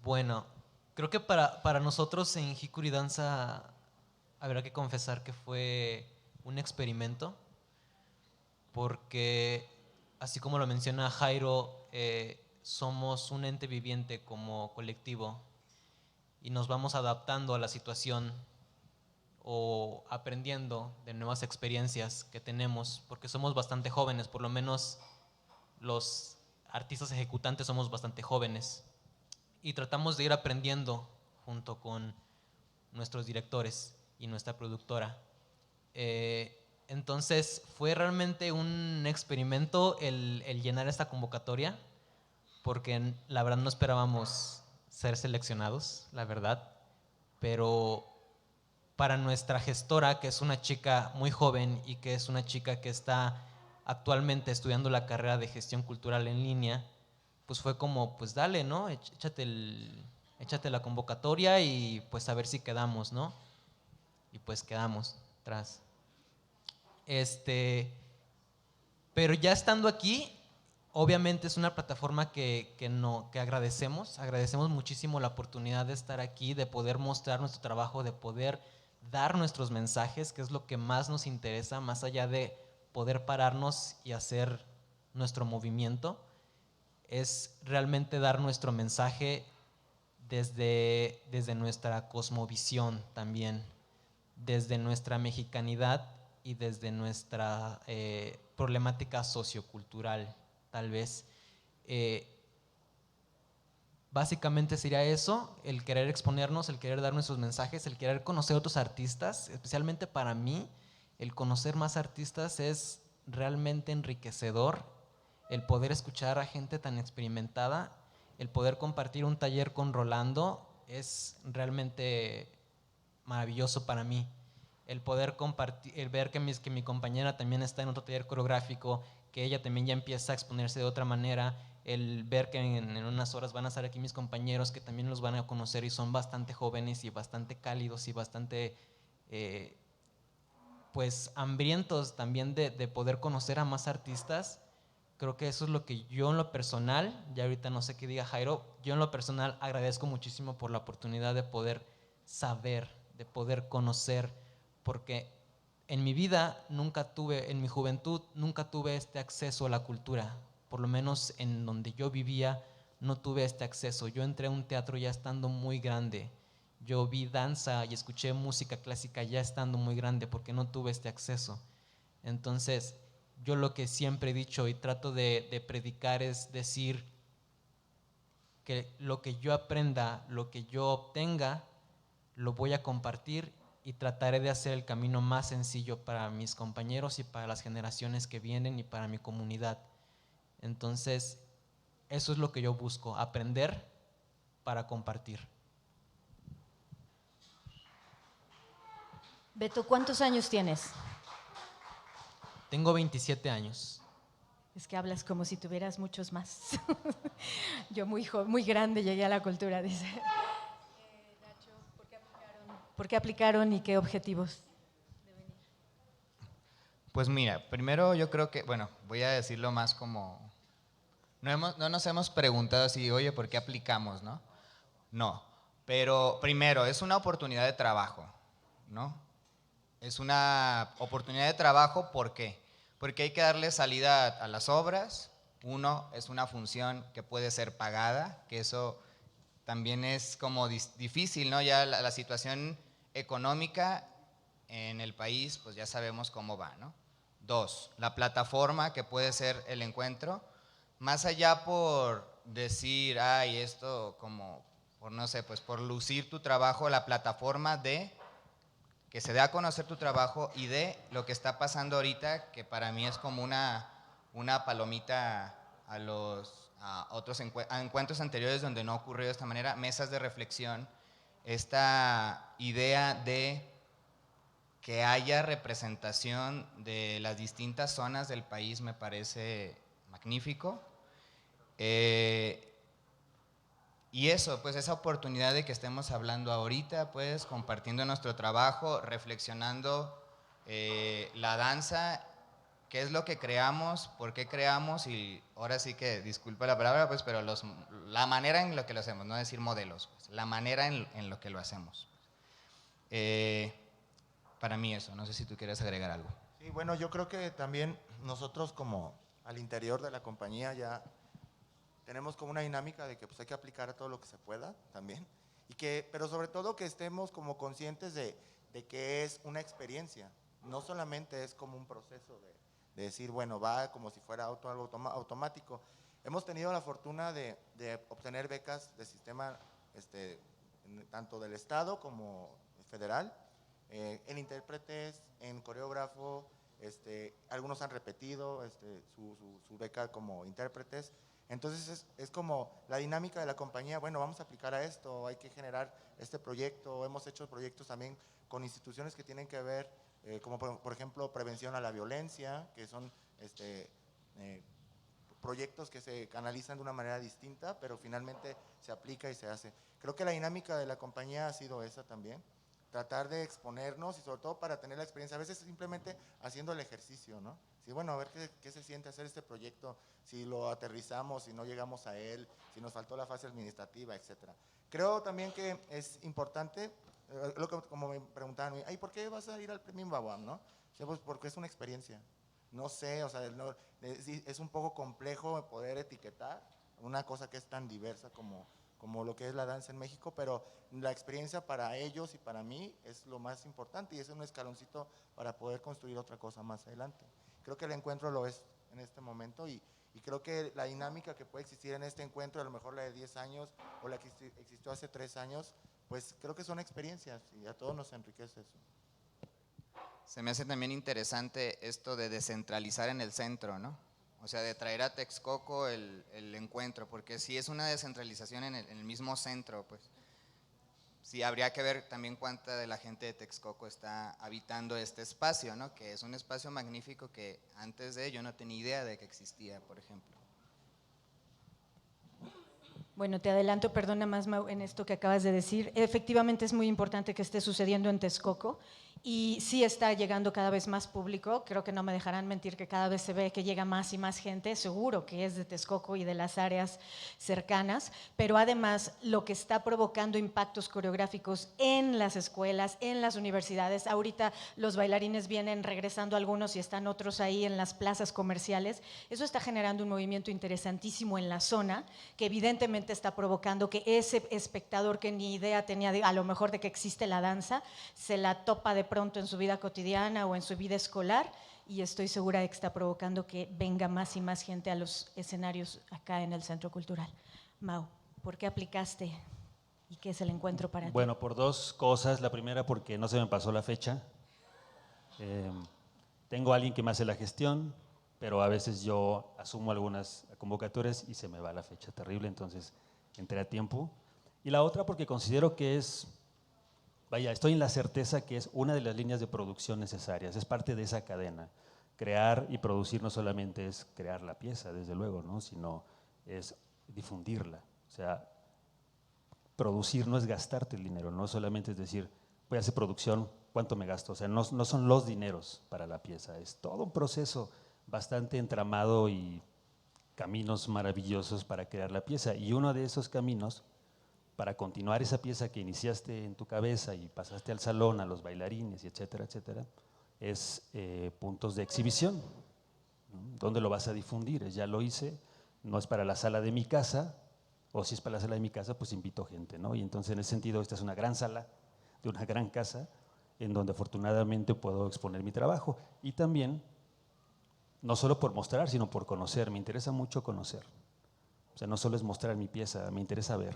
Bueno, creo que para nosotros en Hikuri Danza habrá que confesar que fue un experimento, porque así como lo menciona Jairo, somos un ente viviente como colectivo y nos vamos adaptando a la situación o aprendiendo de nuevas experiencias que tenemos, porque somos bastante jóvenes, por lo menos los artistas ejecutantes somos bastante jóvenes y tratamos de ir aprendiendo junto con nuestros directores y nuestra productora. Entonces fue realmente un experimento el llenar esta convocatoria, porque la verdad no esperábamos ser seleccionados, la verdad, pero para nuestra gestora, que es una chica muy joven y que es una chica que está actualmente estudiando la carrera de gestión cultural en línea, pues fue como, pues dale, ¿no? Échate la convocatoria y pues a ver si quedamos, ¿no? Y pues quedamos tras. Pero ya estando aquí, obviamente es una plataforma que agradecemos. Agradecemos muchísimo la oportunidad de estar aquí, de poder mostrar nuestro trabajo, de poder dar nuestros mensajes, que es lo que más nos interesa, más allá de poder pararnos y hacer nuestro movimiento. Es realmente dar nuestro mensaje desde nuestra cosmovisión también, desde nuestra mexicanidad y desde nuestra problemática sociocultural, tal vez. Básicamente sería eso, el querer exponernos, el querer dar nuestros mensajes, el querer conocer otros artistas. Especialmente para mí, el conocer más artistas es realmente enriquecedor, el poder escuchar a gente tan experimentada, el poder compartir un taller con Rolando es realmente maravilloso para mí. El poder compartir, el ver que mi compañera también está en otro taller coreográfico, que ella también ya empieza a exponerse de otra manera, el ver que en unas horas van a estar aquí mis compañeros que también los van a conocer y son bastante jóvenes y bastante cálidos y bastante pues hambrientos también de poder conocer a más artistas. Creo que eso es lo que yo en lo personal, ya ahorita no sé qué diga Jairo, yo en lo personal agradezco muchísimo por la oportunidad de poder saber, de poder conocer, porque en mi vida nunca tuve, en mi juventud nunca tuve este acceso a la cultura, por lo menos en donde yo vivía no tuve este acceso. Yo entré a un teatro ya estando muy grande, yo vi danza y escuché música clásica ya estando muy grande porque no tuve este acceso. Entonces, yo lo que siempre he dicho y trato de predicar es decir que lo que yo aprenda, lo que yo obtenga, lo voy a compartir y trataré de hacer el camino más sencillo para mis compañeros y para las generaciones que vienen y para mi comunidad. Entonces, eso es lo que yo busco, aprender para compartir. Beto, ¿cuántos años tienes? Tengo 27 años. Es que hablas como si tuvieras muchos más. Yo muy grande llegué a la cultura, dice. Nacho, ¿por qué aplicaron y qué objetivos? Pues mira, primero yo creo que, bueno, voy a decirlo más como, no nos hemos preguntado así, oye, ¿por qué aplicamos, no? No, pero primero, es una oportunidad de trabajo, ¿no? Es una oportunidad de trabajo, ¿por qué? Porque hay que darle salida a las obras. Uno, es una función que puede ser pagada, que eso también es como difícil, ¿no? Ya la situación económica en el país, pues ya sabemos cómo va, ¿no? Dos, la plataforma que puede ser el encuentro, más allá por decir, ay, esto como, por no sé, pues por lucir tu trabajo, la plataforma de que se dé a conocer tu trabajo y de lo que está pasando ahorita, que para mí es como una palomita a a a encuentros anteriores donde no ocurrió de esta manera, mesas de reflexión, esta idea de que haya representación de las distintas zonas del país me parece magnífico. Y eso, pues esa oportunidad de que estemos hablando ahorita, pues compartiendo nuestro trabajo, reflexionando la danza, qué es lo que creamos, por qué creamos y ahora sí que, disculpa la palabra, pues, pero la manera en lo que lo hacemos, no decir modelos, pues, la manera en lo que lo hacemos. Para mí eso, no sé si tú quieres agregar algo. Sí, bueno, yo creo que también nosotros como al interior de la compañía ya tenemos como una dinámica de que pues hay que aplicar todo lo que se pueda también, pero sobre todo que estemos como conscientes de que es una experiencia, no solamente es como un proceso de decir, bueno, va como si fuera algo automático. Hemos tenido la fortuna de obtener becas de sistema tanto del Estado como federal, en intérpretes, en coreógrafo, algunos han repetido su beca como intérpretes. Entonces es como la dinámica de la compañía, bueno, vamos a aplicar a esto, hay que generar este proyecto. Hemos hecho proyectos también con instituciones que tienen que ver, como por ejemplo prevención a la violencia, que son proyectos que se canalizan de una manera distinta, pero finalmente se aplica y se hace. Creo que la dinámica de la compañía ha sido esa también, tratar de exponernos y sobre todo para tener la experiencia, a veces simplemente haciendo el ejercicio, ¿no? Sí, bueno, a ver qué se siente hacer este proyecto, si lo aterrizamos, si no llegamos a él, si nos faltó la fase administrativa, etcétera. Creo también que es importante, como me preguntaban, ¿y por qué vas a ir al Premio Imbabam, no? O sea, pues porque es una experiencia. No sé, o sea, es un poco complejo poder etiquetar una cosa que es tan diversa como lo que es la danza en México, pero la experiencia para ellos y para mí es lo más importante y es un escaloncito para poder construir otra cosa más adelante. Creo que el encuentro lo es en este momento y creo que la dinámica que puede existir en este encuentro, a lo mejor la de 10 años o la que existió hace 3 años, pues creo que son experiencias y a todos nos enriquece eso. Se me hace también interesante esto de descentralizar en el centro, ¿no? O sea, de traer a Texcoco el encuentro, porque si es una descentralización en el mismo centro, pues sí habría que ver también cuánta de la gente de Texcoco está habitando este espacio, ¿no? Que es un espacio magnífico que antes de yo no tenía idea de que existía, por ejemplo. Bueno, te adelanto, perdona más, Mau, en esto que acabas de decir. Efectivamente es muy importante que esté sucediendo en Texcoco y sí está llegando cada vez más público. Creo que no me dejarán mentir que cada vez se ve que llega más y más gente, seguro que es de Texcoco y de las áreas cercanas, pero además lo que está provocando impactos coreográficos en las escuelas, en las universidades. Ahorita los bailarines vienen regresando algunos y están otros ahí en las plazas comerciales. Eso está generando un movimiento interesantísimo en la zona que evidentemente está provocando que ese espectador que ni idea tenía a lo mejor de que existe la danza, se la topa de pronto en su vida cotidiana o en su vida escolar y estoy segura de que está provocando que venga más y más gente a los escenarios acá en el Centro Cultural. Mau, ¿por qué aplicaste y qué es el encuentro para ti? Bueno, por 2 cosas. La primera porque no se me pasó la fecha. Tengo a alguien que me hace la gestión, pero a veces yo asumo algunas convocatorias y se me va la fecha terrible, entonces entré a tiempo. Y la otra porque considero que estoy en la certeza que es una de las líneas de producción necesarias, es parte de esa cadena. Crear y producir no solamente es crear la pieza, desde luego, ¿no? Sino es difundirla. O sea, producir no es gastarte el dinero, no solamente es decir, voy a hacer producción, ¿cuánto me gasto? O sea, no son los dineros para la pieza, es todo un proceso bastante entramado y caminos maravillosos para crear la pieza. Y uno de esos caminos, para continuar esa pieza que iniciaste en tu cabeza y pasaste al salón, a los bailarines, y etcétera, etcétera, es puntos de exhibición. ¿Dónde lo vas a difundir? Ya lo hice, no es para la sala de mi casa, o si es para la sala de mi casa, pues invito gente, ¿no? Y entonces en ese sentido esta es una gran sala de una gran casa en donde afortunadamente puedo exponer mi trabajo y también no solo por mostrar, sino por conocer. Me interesa mucho conocer. O sea, no solo es mostrar mi pieza, me interesa ver.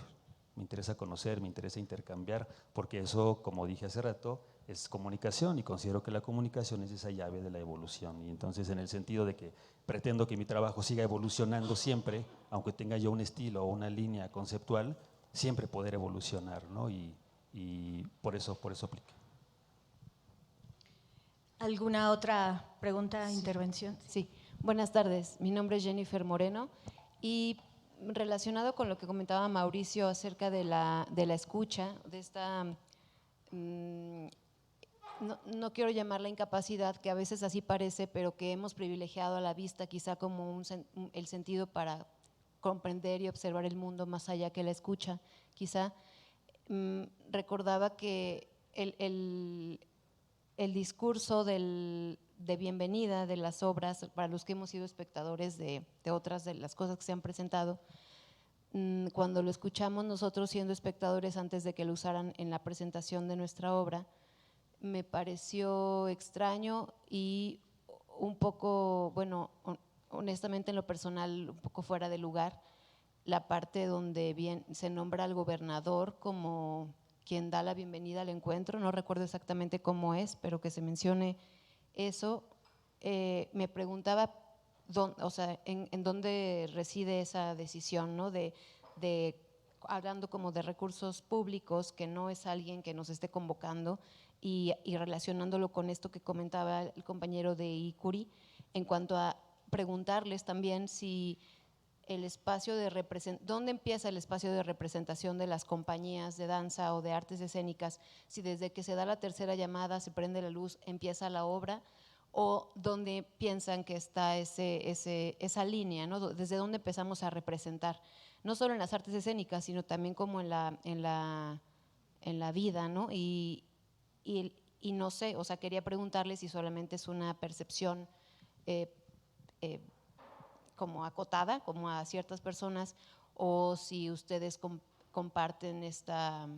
Me interesa conocer, me interesa intercambiar, porque eso, como dije hace rato, es comunicación y considero que la comunicación es esa llave de la evolución. Y entonces, en el sentido de que pretendo que mi trabajo siga evolucionando siempre, aunque tenga yo un estilo o una línea conceptual, siempre poder evolucionar, ¿no? Y por eso aplica. ¿Alguna otra pregunta, intervención? Sí, buenas tardes. Mi nombre es Jennifer Moreno y relacionado con lo que comentaba Mauricio acerca de la escucha, de esta, no quiero llamarla incapacidad, que a veces así parece, pero que hemos privilegiado a la vista quizá como el sentido para comprender y observar el mundo más allá que la escucha. Quizá recordaba que el discurso de bienvenida de las obras, para los que hemos sido espectadores de otras de las cosas que se han presentado, cuando lo escuchamos nosotros siendo espectadores antes de que lo usaran en la presentación de nuestra obra, me pareció extraño y un poco, bueno, honestamente en lo personal, un poco fuera de lugar, la parte donde se nombra al gobernador como quien da la bienvenida al encuentro, no recuerdo exactamente cómo es, pero que se mencione eso. Me preguntaba en dónde reside esa decisión, ¿no? Hablando como de recursos públicos, que no es alguien que nos esté convocando, y relacionándolo con esto que comentaba el compañero de Icuri, en cuanto a preguntarles también si el espacio de ¿dónde empieza el espacio de representación de las compañías de danza o de artes escénicas? Si desde que se da la tercera llamada, se prende la luz, empieza la obra, o dónde piensan que está esa línea, ¿no? Desde dónde empezamos a representar, no solo en las artes escénicas, sino también como en la vida, ¿no? Y no sé, o sea, quería preguntarles si solamente es una percepción como acotada, como a ciertas personas, o si ustedes comparten esta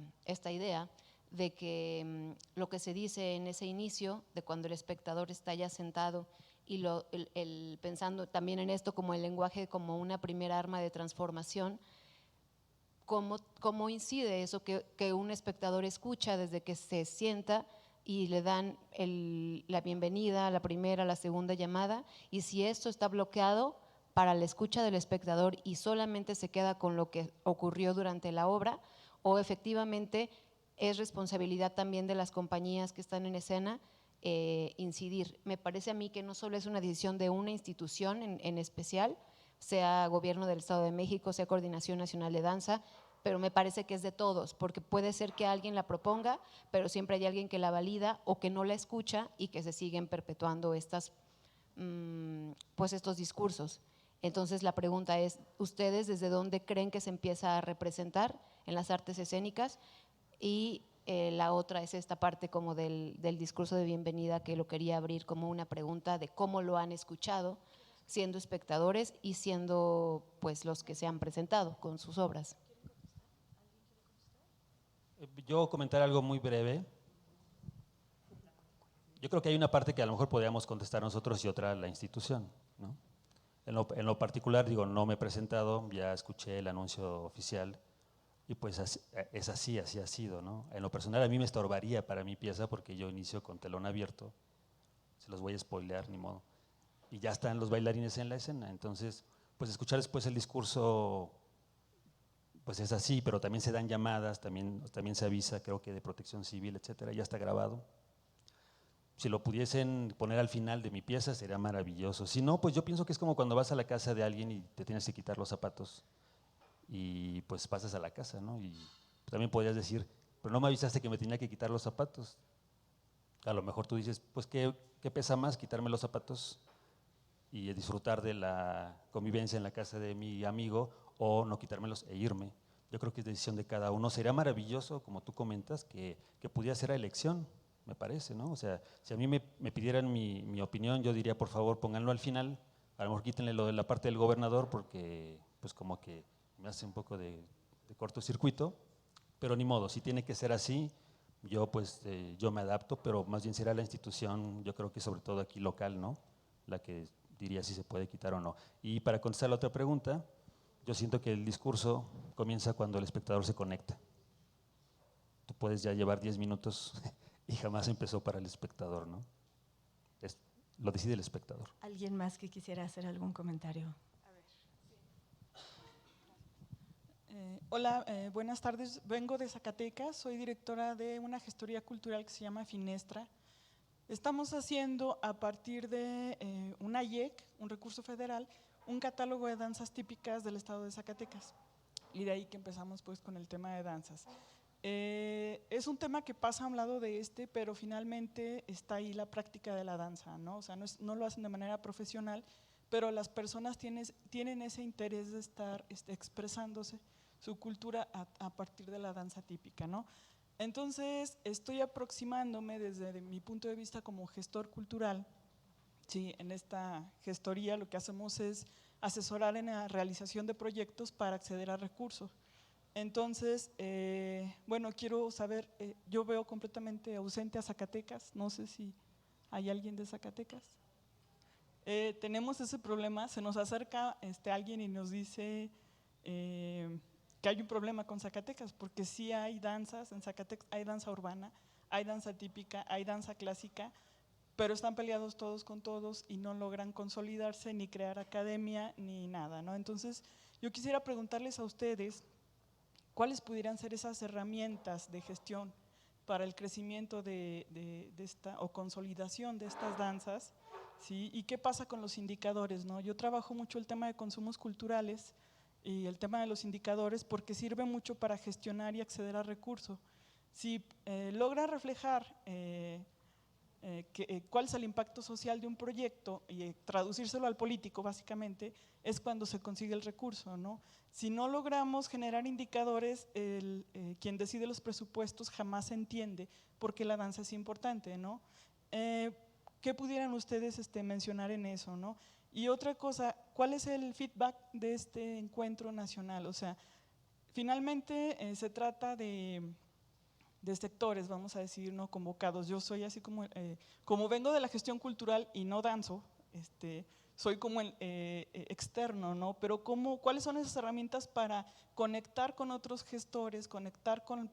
idea de que lo que se dice en ese inicio, de cuando el espectador está ya sentado y pensando también en esto como el lenguaje como una primera arma de transformación, ¿cómo incide eso que un espectador escucha desde que se sienta y le dan la bienvenida a la primera, a la segunda llamada, y si esto está bloqueado para la escucha del espectador y solamente se queda con lo que ocurrió durante la obra, o efectivamente es responsabilidad también de las compañías que están en escena incidir? Me parece a mí que no solo es una decisión de una institución en especial, sea Gobierno del Estado de México, sea Coordinación Nacional de Danza, pero me parece que es de todos, porque puede ser que alguien la proponga, pero siempre hay alguien que la valida o que no la escucha y que se siguen perpetuando estos discursos. Entonces la pregunta es, ¿ustedes desde dónde creen que se empieza a representar en las artes escénicas? Y la otra es esta parte como del discurso de bienvenida, que lo quería abrir como una pregunta de cómo lo han escuchado siendo espectadores y siendo pues los que se han presentado con sus obras. Yo comentar algo muy breve. Yo creo que hay una parte que a lo mejor podríamos contestar nosotros y otra la institución, ¿no? En lo particular, digo, no me he presentado, ya escuché el anuncio oficial y pues es así ha sido, ¿no? En lo personal a mí me estorbaría para mi pieza porque yo inicio con telón abierto, se los voy a spoilear, ni modo, y ya están los bailarines en la escena, entonces pues escuchar después el discurso pues es así, pero también se dan llamadas, también se avisa, creo que de Protección Civil, etcétera, ya está grabado. Si lo pudiesen poner al final de mi pieza sería maravilloso. Si no, pues yo pienso que es como cuando vas a la casa de alguien y te tienes que quitar los zapatos y pues pasas a la casa, ¿no? Y también podrías decir, pero no me avisaste que me tenía que quitar los zapatos. A lo mejor tú dices, pues ¿qué pesa más, quitarme los zapatos y disfrutar de la convivencia en la casa de mi amigo o no quitármelos e irme? Yo creo que es decisión de cada uno. Sería maravilloso, como tú comentas, que pudiera ser a elección, me parece, ¿no? O sea, si a mí me pidieran mi opinión, yo diría, por favor, pónganlo al final, a lo mejor quítenle lo de la parte del gobernador porque pues como que me hace un poco de cortocircuito, pero ni modo, si tiene que ser así, yo pues yo me adapto, pero más bien será la institución, yo creo que sobre todo aquí local, ¿no? La que diría si se puede quitar o no. Y para contestar la otra pregunta, Yo siento que el discurso comienza cuando el espectador se conecta. Tú puedes ya llevar 10 minutos y jamás empezó para el espectador, ¿no? Lo decide el espectador. ¿Alguien más que quisiera hacer algún comentario? Hola, buenas tardes. Vengo de Zacatecas, soy directora de una gestoría cultural que se llama Finestra. Estamos haciendo a partir de una IEC, un recurso federal, un catálogo de danzas típicas del estado de Zacatecas. Y de ahí que empezamos pues con el tema de danzas. Es un tema que pasa a un lado de pero finalmente está ahí la práctica de la danza, ¿no? O sea, no lo hacen de manera profesional, pero las personas tienen ese interés de estar expresándose su cultura a partir de la danza típica, ¿no? Entonces, estoy aproximándome desde mi punto de vista como gestor cultural. Sí, en esta gestoría lo que hacemos es asesorar en la realización de proyectos para acceder a recursos. Entonces, bueno, quiero saber, yo veo completamente ausente a Zacatecas, no sé si hay alguien de Zacatecas. Tenemos ese problema, se nos acerca alguien y nos dice que hay un problema con Zacatecas, porque sí hay danzas, en Zacatecas hay danza urbana, hay danza típica, hay danza clásica, pero están peleados todos con todos y no logran consolidarse, ni crear academia, ni nada, ¿no? Entonces, yo quisiera preguntarles a ustedes, ¿cuáles pudieran ser esas herramientas de gestión para el crecimiento de esta, o consolidación de estas danzas? ¿Sí? ¿Y qué pasa con los indicadores, no? Yo trabajo mucho el tema de consumos culturales y el tema de los indicadores porque sirve mucho para gestionar y acceder a recursos. Si logra reflejar cuál es el impacto social de un proyecto y traducírselo al político básicamente, es cuando se consigue el recurso, ¿no? Si no logramos generar indicadores, quien decide los presupuestos jamás entiende por qué la danza es importante, ¿no? ¿Qué pudieran ustedes mencionar en eso, ¿no? Y otra cosa, ¿cuál es el feedback de este encuentro nacional? O sea, finalmente se trata de sectores, vamos a decir, no convocados. Yo soy así como vengo de la gestión cultural y no danzo, soy como el externo, ¿no? Pero ¿cuáles son esas herramientas para conectar con otros gestores, conectar con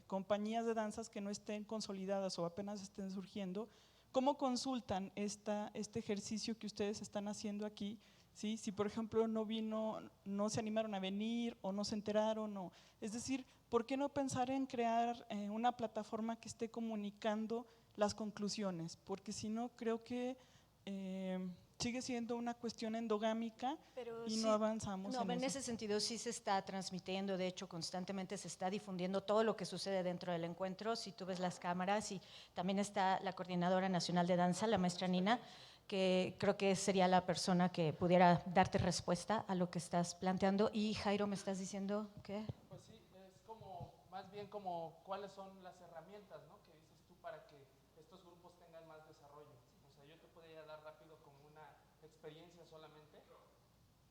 compañías de danzas que no estén consolidadas o apenas estén surgiendo? ¿Cómo consultan este ejercicio que ustedes están haciendo aquí? ¿Sí? Si por ejemplo no se animaron a venir o no se enteraron, es decir, ¿por qué no pensar en crear una plataforma que esté comunicando las conclusiones? Porque si no, creo que sigue siendo una cuestión endogámica y no avanzamos. No, en ese sentido sí se está transmitiendo, de hecho constantemente se está difundiendo todo lo que sucede dentro del encuentro. Si tú ves las cámaras, y también está la Coordinadora Nacional de Danza, la maestra Nina, que creo que sería la persona que pudiera darte respuesta a lo que estás planteando. Y Jairo, ¿me estás diciendo qué? Pues sí, es como, más bien como cuáles son las herramientas, ¿no?, que dices tú para que estos grupos tengan más desarrollo. O sea, yo te podría dar rápido como una experiencia solamente,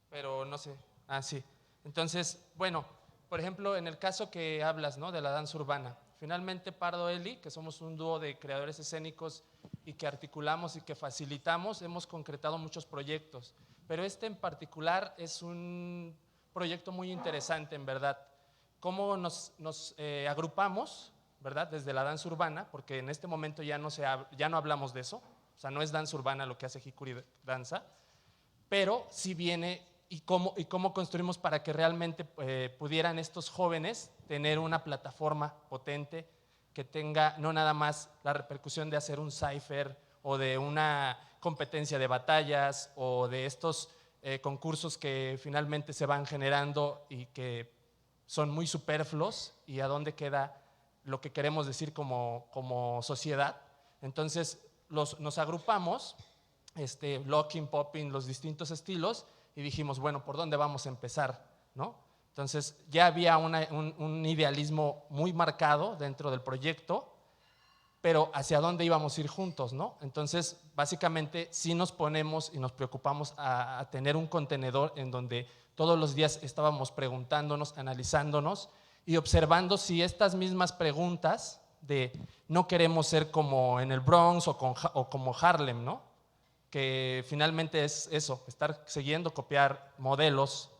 pero no sé. Ah, sí. Entonces, bueno, por ejemplo, en el caso que hablas, ¿no?, de la danza urbana, finalmente Pardo Eli, que somos un dúo de creadores escénicos y que articulamos y que facilitamos, hemos concretado muchos proyectos, pero este en particular es un proyecto muy interesante, en verdad. Cómo nos agrupamos, ¿verdad?, desde la danza urbana, porque en este momento ya no hablamos de eso, o sea, no es danza urbana lo que hace Hikuri Danza, pero sí viene y cómo construimos para que realmente pudieran estos jóvenes tener una plataforma potente que tenga no nada más la repercusión de hacer un cipher o de una competencia de batallas o de estos concursos que finalmente se van generando y que son muy superfluos, y a dónde queda lo que queremos decir como sociedad. Entonces nos agrupamos, locking, popping, los distintos estilos, y dijimos, bueno, ¿por dónde vamos a empezar?, ¿no? Entonces ya había un idealismo muy marcado dentro del proyecto, pero hacia dónde íbamos a ir juntos, ¿no? Entonces básicamente sí nos ponemos y nos preocupamos a tener un contenedor en donde todos los días estábamos preguntándonos, analizándonos y observando si estas mismas preguntas de no queremos ser como en el Bronx o como Harlem, ¿no?, que finalmente es eso, estar siguiendo, copiar modelos,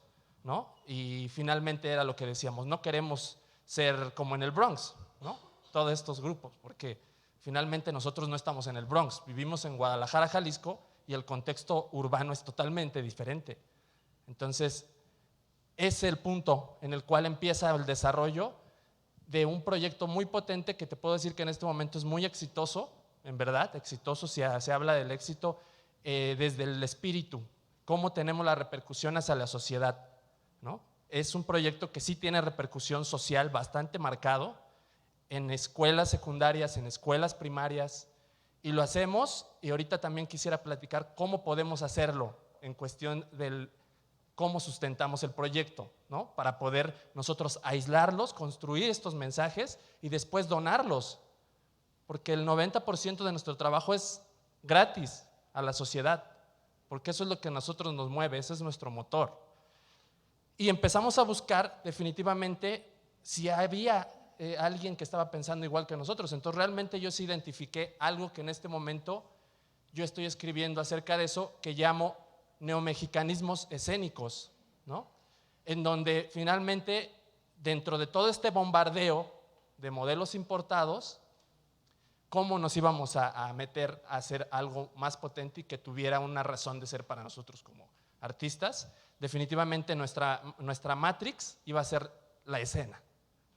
¿no? Y finalmente era lo que decíamos, no queremos ser como en el Bronx, ¿no? Todos estos grupos, porque finalmente nosotros no estamos en el Bronx, vivimos en Guadalajara, Jalisco, y el contexto urbano es totalmente diferente. Entonces, es el punto en el cual empieza el desarrollo de un proyecto muy potente que te puedo decir que en este momento es muy exitoso, en verdad, exitoso, si se habla del éxito desde el espíritu, cómo tenemos la repercusión hacia la sociedad, ¿no? Es un proyecto que sí tiene repercusión social bastante marcado en escuelas secundarias, en escuelas primarias, y lo hacemos, y ahorita también quisiera platicar cómo podemos hacerlo en cuestión del cómo sustentamos el proyecto, ¿no? Para poder nosotros aislarlos, construir estos mensajes y después donarlos, porque el 90% de nuestro trabajo es gratis a la sociedad, porque eso es lo que a nosotros nos mueve, ese es nuestro motor. Y empezamos a buscar definitivamente si había alguien que estaba pensando igual que nosotros. Entonces realmente yo sí identifiqué algo que en este momento yo estoy escribiendo acerca de eso, que llamo neomexicanismos escénicos, ¿no? En donde finalmente dentro de todo este bombardeo de modelos importados, cómo nos íbamos a meter a hacer algo más potente y que tuviera una razón de ser para nosotros como artistas. Definitivamente nuestra matrix iba a ser la escena,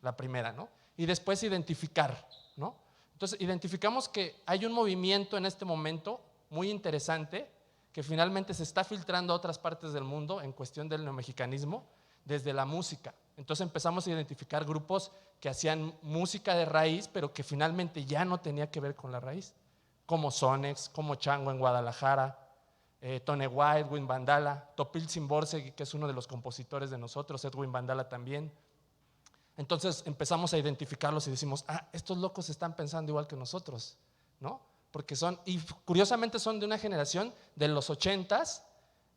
la primera, ¿no? Y después identificar, ¿no? Entonces identificamos que hay un movimiento en este momento muy interesante que finalmente se está filtrando a otras partes del mundo en cuestión del neomexicanismo desde la música. Entonces empezamos a identificar grupos que hacían música de raíz, pero que finalmente ya no tenía que ver con la raíz, como Sonex, como Chango en Guadalajara, Tone White, Edwin Vandala, Topil Zimborsegui, que es uno de los compositores de nosotros, Edwin Vandala también. Entonces empezamos a identificarlos y decimos, estos locos están pensando igual que nosotros, ¿no? Porque y curiosamente son de una generación de los 80s,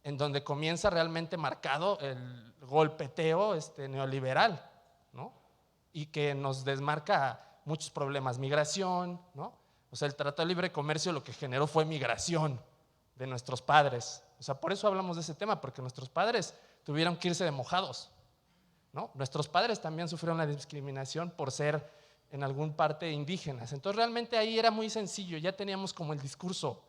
en donde comienza realmente marcado el golpeteo neoliberal, ¿no? Y que nos desmarca muchos problemas, migración, ¿no? O sea, el Tratado de Libre Comercio lo que generó fue migración de nuestros padres. O sea, por eso hablamos de ese tema, porque nuestros padres tuvieron que irse de mojados, ¿no? Nuestros padres también sufrieron la discriminación por ser en algún parte indígenas. Entonces realmente ahí era muy sencillo, ya teníamos como el discurso,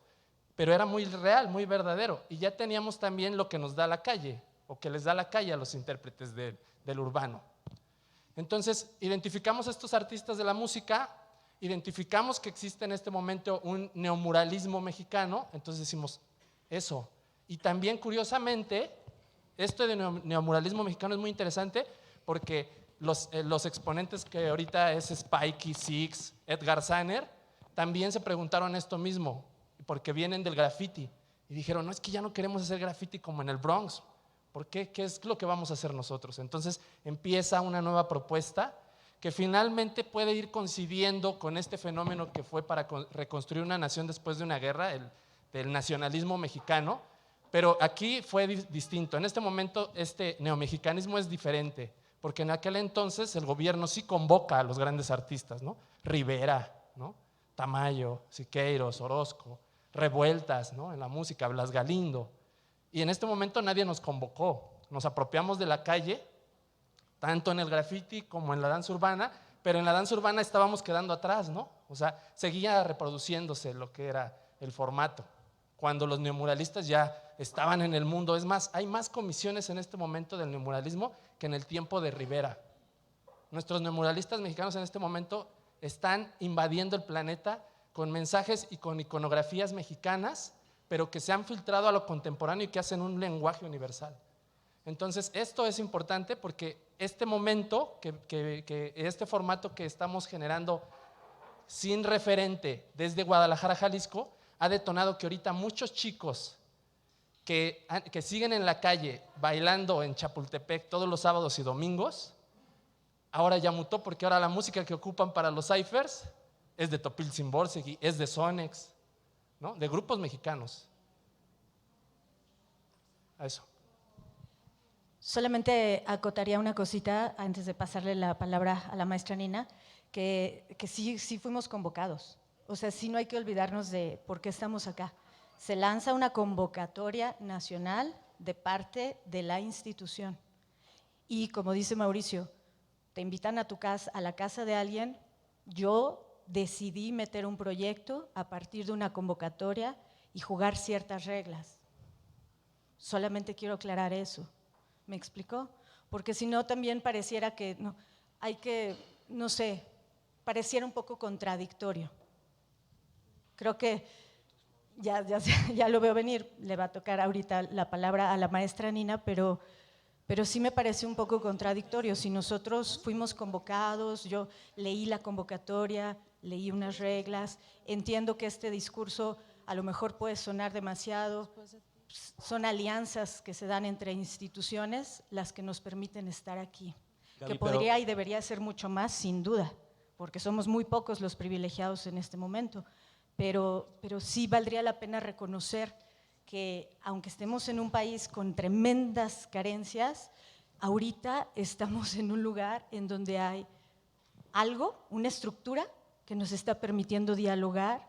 pero era muy real, muy verdadero, y ya teníamos también lo que nos da la calle, o que les da la calle a los intérpretes del urbano. Entonces identificamos a estos artistas de la música, identificamos que existe en este momento un neomuralismo mexicano, entonces decimos eso. Y también curiosamente, esto de neomuralismo mexicano es muy interesante porque los exponentes que ahorita es Spikey, Six, Edgar Saner, también se preguntaron esto mismo, porque vienen del graffiti. Y dijeron, no, es que ya no queremos hacer graffiti como en el Bronx. ¿Por qué? ¿Qué es lo que vamos a hacer nosotros? Entonces empieza una nueva propuesta que finalmente puede ir coincidiendo con este fenómeno que fue para reconstruir una nación después de una guerra, del nacionalismo mexicano, pero aquí fue distinto. En este momento este neomexicanismo es diferente, porque en aquel entonces el gobierno sí convoca a los grandes artistas, ¿no? Rivera, ¿no? Tamayo, Siqueiros, Orozco, Revueltas, ¿no? En la música, Blas Galindo. Y en este momento nadie nos convocó, nos apropiamos de la calle, tanto en el graffiti como en la danza urbana, pero en la danza urbana estábamos quedando atrás, ¿no? O sea, seguía reproduciéndose lo que era el formato, cuando los neomuralistas ya estaban en el mundo. Es más, hay más comisiones en este momento del neomuralismo que en el tiempo de Rivera. Nuestros neomuralistas mexicanos en este momento están invadiendo el planeta con mensajes y con iconografías mexicanas, pero que se han filtrado a lo contemporáneo y que hacen un lenguaje universal. Entonces, esto es importante porque este momento, este formato que estamos generando sin referente desde Guadalajara, Jalisco, ha detonado que ahorita muchos chicos que siguen en la calle bailando en Chapultepec todos los sábados y domingos, ahora ya mutó, porque ahora la música que ocupan para los cyphers es de Topil Zimborsegui, es de Sonex, ¿no? De grupos mexicanos. A eso. Solamente acotaría una cosita antes de pasarle la palabra a la maestra Nina, que sí fuimos convocados. O sea, sí no hay que olvidarnos de por qué estamos acá. Se lanza una convocatoria nacional de parte de la institución. Y como dice Mauricio, te invitan a tu casa, a la casa de alguien. Yo decidí meter un proyecto a partir de una convocatoria y jugar ciertas reglas. Solamente quiero aclarar eso. ¿Me explicó? Porque si no, también pareciera que no, hay que, no sé, pareciera un poco contradictorio. Creo que ya lo veo venir, le va a tocar ahorita la palabra a la maestra Nina, pero sí me parece un poco contradictorio. Si nosotros fuimos convocados, yo leí la convocatoria, leí unas reglas, entiendo que este discurso a lo mejor puede sonar demasiado, son alianzas que se dan entre instituciones las que nos permiten estar aquí, Gaby, que podría y debería ser mucho más, sin duda, porque somos muy pocos los privilegiados en este momento, pero sí valdría la pena reconocer que aunque estemos en un país con tremendas carencias, ahorita estamos en un lugar en donde hay algo, una estructura que nos está permitiendo dialogar,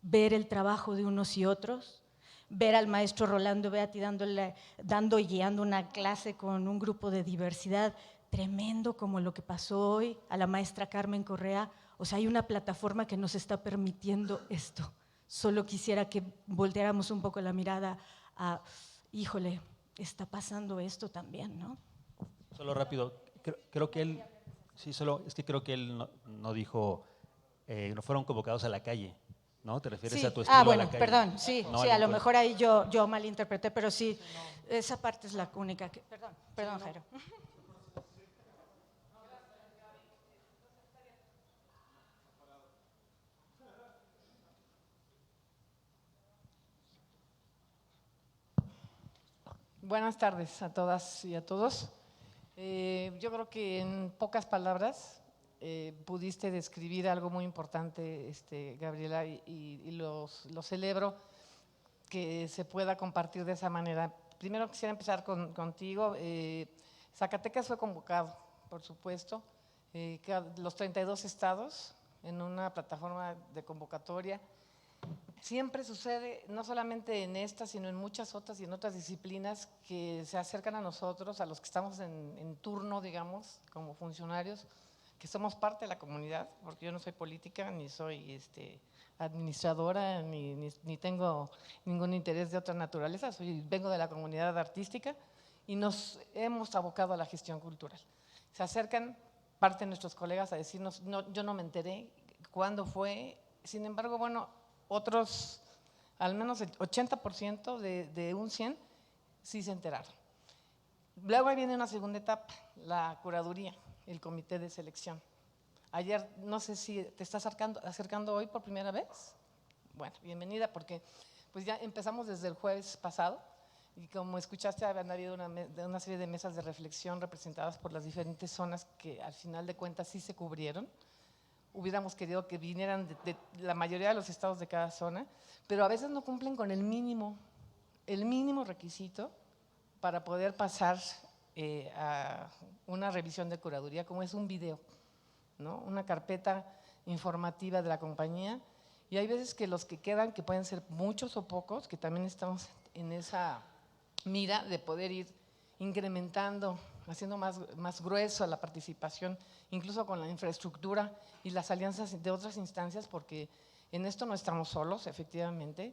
ver el trabajo de unos y otros, ver al maestro Rolando Beati dando y guiando una clase con un grupo de diversidad tremendo como lo que pasó hoy, a la maestra Carmen Correa. O sea, hay una plataforma que nos está permitiendo esto. Solo quisiera que volteáramos un poco la mirada a, híjole, está pasando esto también, ¿no? Solo rápido, creo que él, sí, solo, es que creo que él no dijo, no fueron convocados a la calle, ¿no? ¿Te refieres Sí. a tu estilo a Bueno, la calle? perdón, sí, No sí, al a lo encuentro. mejor ahí yo malinterpreté, pero sí, esa parte es la única que… Perdón, Jairo. Buenas tardes a todas y a todos. Yo creo que en pocas palabras pudiste describir algo muy importante, Gabriela, y lo celebro que se pueda compartir de esa manera. Primero quisiera empezar contigo. Zacatecas fue convocado, por supuesto, los 32 estados en una plataforma de convocatoria. Siempre sucede, no solamente en esta, sino en muchas otras y en otras disciplinas que se acercan a nosotros, a los que estamos en turno, digamos, como funcionarios, que somos parte de la comunidad, porque yo no soy política, ni soy administradora, ni tengo ningún interés de otra naturaleza, vengo de la comunidad artística y nos hemos abocado a la gestión cultural. Se acercan parte de nuestros colegas a decirnos, no, yo no me enteré cuándo fue, sin embargo, bueno, otros, al menos el 80% de un 100 sí se enteraron. Luego ahí viene una segunda etapa, la curaduría, el comité de selección. Ayer, no sé si te estás acercando hoy por primera vez. Bueno, bienvenida, porque pues ya empezamos desde el jueves pasado y como escuchaste, habían habido una serie de mesas de reflexión representadas por las diferentes zonas que al final de cuentas sí se cubrieron. Hubiéramos querido que vinieran de la mayoría de los estados de cada zona, pero a veces no cumplen con el mínimo requisito para poder pasar a una revisión de curaduría, como es un video, ¿no? Una carpeta informativa de la compañía, y hay veces que los que quedan, que pueden ser muchos o pocos, que también estamos en esa mira de poder ir incrementando, haciendo más grueso la participación, incluso con la infraestructura y las alianzas de otras instancias, porque en esto no estamos solos, efectivamente.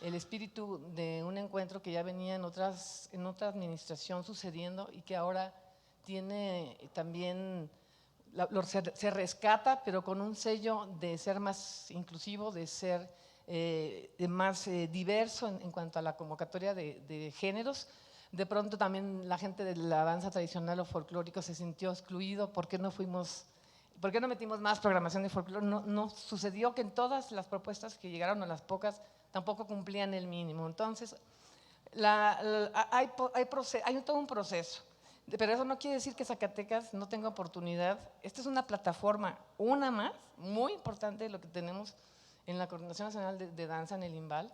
El espíritu de un encuentro que ya venía en otra administración sucediendo y que ahora tiene también, se rescata, pero con un sello de ser más inclusivo, de ser más diverso en cuanto a la convocatoria de géneros. De pronto también la gente de la danza tradicional o folclórico se sintió excluido. ¿Por qué no metimos más programación de folclore? No sucedió que en todas las propuestas que llegaron, o las pocas, tampoco cumplían el mínimo. Entonces, hay todo un proceso, pero eso no quiere decir que Zacatecas no tenga oportunidad. Esta es una plataforma, una más, muy importante de lo que tenemos en la Coordinación Nacional de Danza en el IMBAL,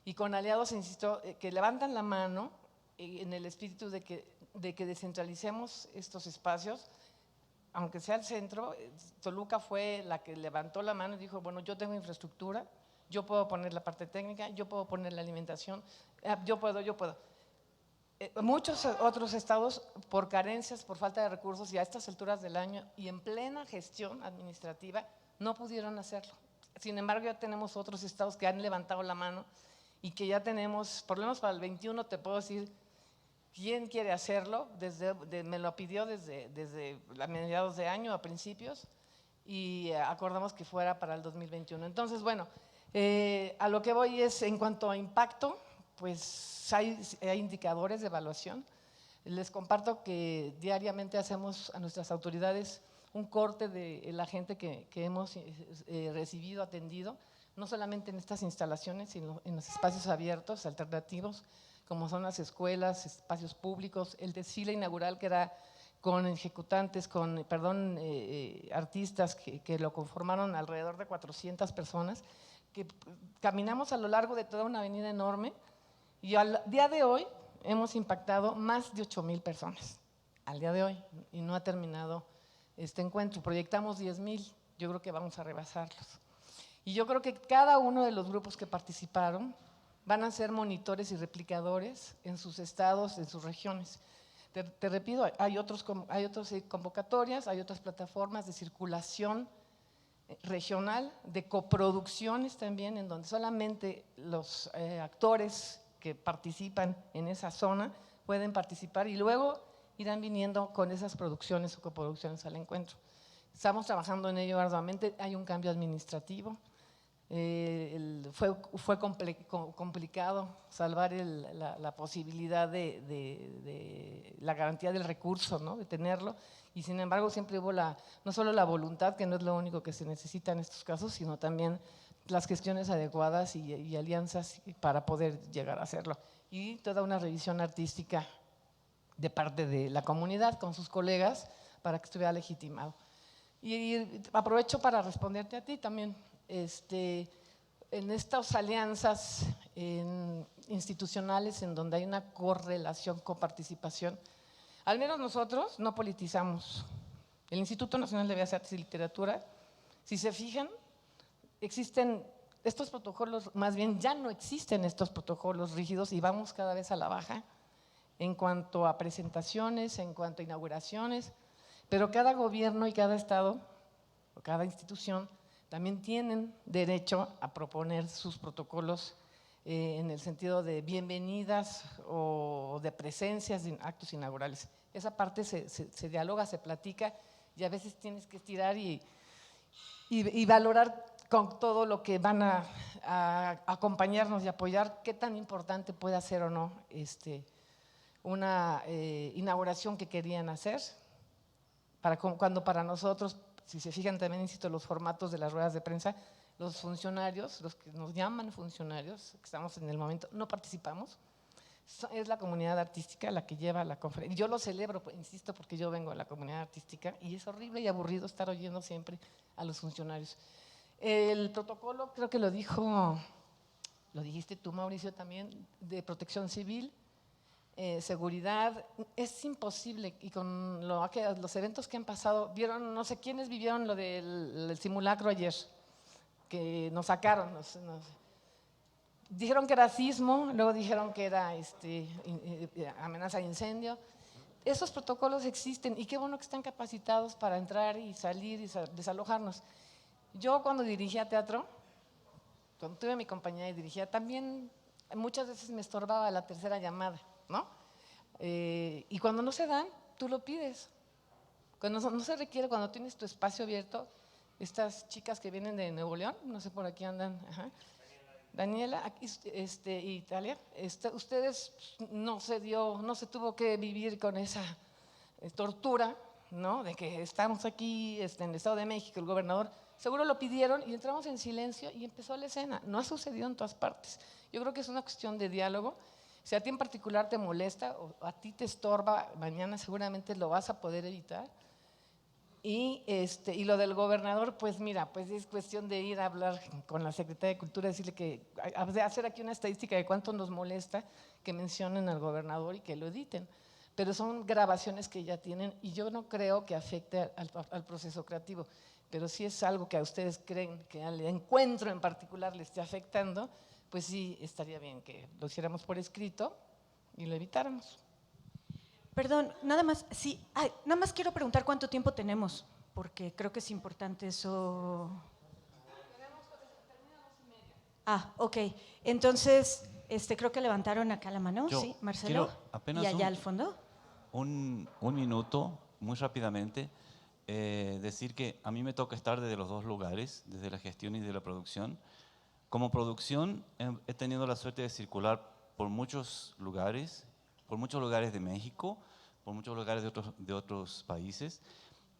y con aliados, insisto, que levantan la mano en el espíritu de que descentralicemos estos espacios, aunque sea el centro. Toluca fue la que levantó la mano y dijo, bueno, yo tengo infraestructura, yo puedo poner la parte técnica, yo puedo poner la alimentación, yo puedo. Muchos otros estados, por carencias, por falta de recursos y a estas alturas del año y en plena gestión administrativa, no pudieron hacerlo. Sin embargo, ya tenemos otros estados que han levantado la mano y que ya tenemos, por lo menos para el 21, te puedo decir quién quiere hacerlo. Me lo pidió desde a mediados de año, a principios, y acordamos que fuera para el 2021. Entonces, bueno, a lo que voy es, en cuanto a impacto, pues hay indicadores de evaluación. Les comparto que diariamente hacemos a nuestras autoridades un corte de la gente que hemos recibido, atendido, no solamente en estas instalaciones, sino en los espacios abiertos, alternativos, como son las escuelas, espacios públicos, el desfile inaugural que era con ejecutantes, artistas que lo conformaron alrededor de 400 personas, que caminamos a lo largo de toda una avenida enorme. Y al día de hoy hemos impactado más de 8,000 personas, al día de hoy, y no ha terminado este encuentro. Proyectamos 10,000, yo creo que vamos a rebasarlos. Y yo creo que cada uno de los grupos que participaron van a ser monitores y replicadores en sus estados, en sus regiones. Te repito, hay otras convocatorias, hay otras plataformas de circulación regional, de coproducciones también, en donde solamente los actores que participan en esa zona pueden participar y luego irán viniendo con esas producciones o coproducciones al encuentro. Estamos trabajando en ello arduamente, hay un cambio administrativo, fue complicado salvar la posibilidad de la garantía del recurso, ¿no? De tenerlo, y sin embargo siempre hubo no solo la voluntad, que no es lo único que se necesita en estos casos, sino también las gestiones adecuadas y alianzas para poder llegar a hacerlo. Y toda una revisión artística de parte de la comunidad con sus colegas para que estuviera legitimado. Y aprovecho para responderte a ti también. En estas alianzas institucionales en donde hay una correlación con participación, al menos nosotros no politizamos. El Instituto Nacional de Bellas Artes y Literatura, si se fijan, existen estos protocolos, más bien ya no existen estos protocolos rígidos y vamos cada vez a la baja en cuanto a presentaciones, en cuanto a inauguraciones, pero cada gobierno y cada estado o cada institución también tienen derecho a proponer sus protocolos en el sentido de bienvenidas o de presencias en actos inaugurales. Esa parte se dialoga, se platica y a veces tienes que estirar y valorar con todo lo que van a acompañarnos y apoyar, qué tan importante puede ser o no una inauguración que querían hacer, cuando para nosotros, si se fijan también, insisto, los formatos de las ruedas de prensa, los funcionarios, los que nos llaman funcionarios, que estamos en el momento, no participamos, es la comunidad artística la que lleva la conferencia. Yo lo celebro, insisto, porque yo vengo de la comunidad artística y es horrible y aburrido estar oyendo siempre a los funcionarios. El protocolo, creo que lo dijiste tú, Mauricio, también, de protección civil, seguridad, es imposible. Y con los eventos que han pasado, vieron, no sé quiénes vivieron lo del simulacro ayer, que nos sacaron, dijeron que era sismo, luego dijeron que era amenaza de incendio. Esos protocolos existen y qué bueno que están capacitados para entrar y salir y desalojarnos. Yo cuando dirigía teatro, cuando tuve mi compañía y dirigía, también muchas veces me estorbaba la tercera llamada, ¿no? Y cuando no se dan, tú lo pides. Cuando no se requiere, cuando tienes tu espacio abierto, estas chicas que vienen de Nuevo León, no sé, por aquí andan, ajá. Daniela, aquí, Italia, ustedes no se tuvo que vivir con esa tortura, ¿no? De que estamos aquí en el Estado de México, el gobernador, seguro lo pidieron y entramos en silencio y empezó la escena. No ha sucedido en todas partes. Yo creo que es una cuestión de diálogo. Si a ti en particular te molesta o a ti te estorba, mañana seguramente lo vas a poder evitar. Y lo del gobernador, pues mira, pues es cuestión de ir a hablar con la Secretaría de Cultura, decirle que hacer aquí una estadística de cuánto nos molesta que mencionen al gobernador y que lo editen. Pero son grabaciones que ya tienen y yo no creo que afecte al proceso creativo. Pero si es algo que a ustedes creen que al encuentro en particular le esté afectando, pues sí estaría bien que lo hiciéramos por escrito y lo evitáramos. Perdón, nada más, sí, nada más quiero preguntar cuánto tiempo tenemos, porque creo que es importante eso. Ok. Entonces, creo que levantaron acá la mano, Yo sí, Marcelo. quiero apenas ¿Y allá al fondo? un minuto, muy rápidamente, decir que a mí me toca estar desde los dos lugares, desde la gestión y de la producción. Como producción he tenido la suerte de circular por muchos lugares de México, por muchos lugares de otros países,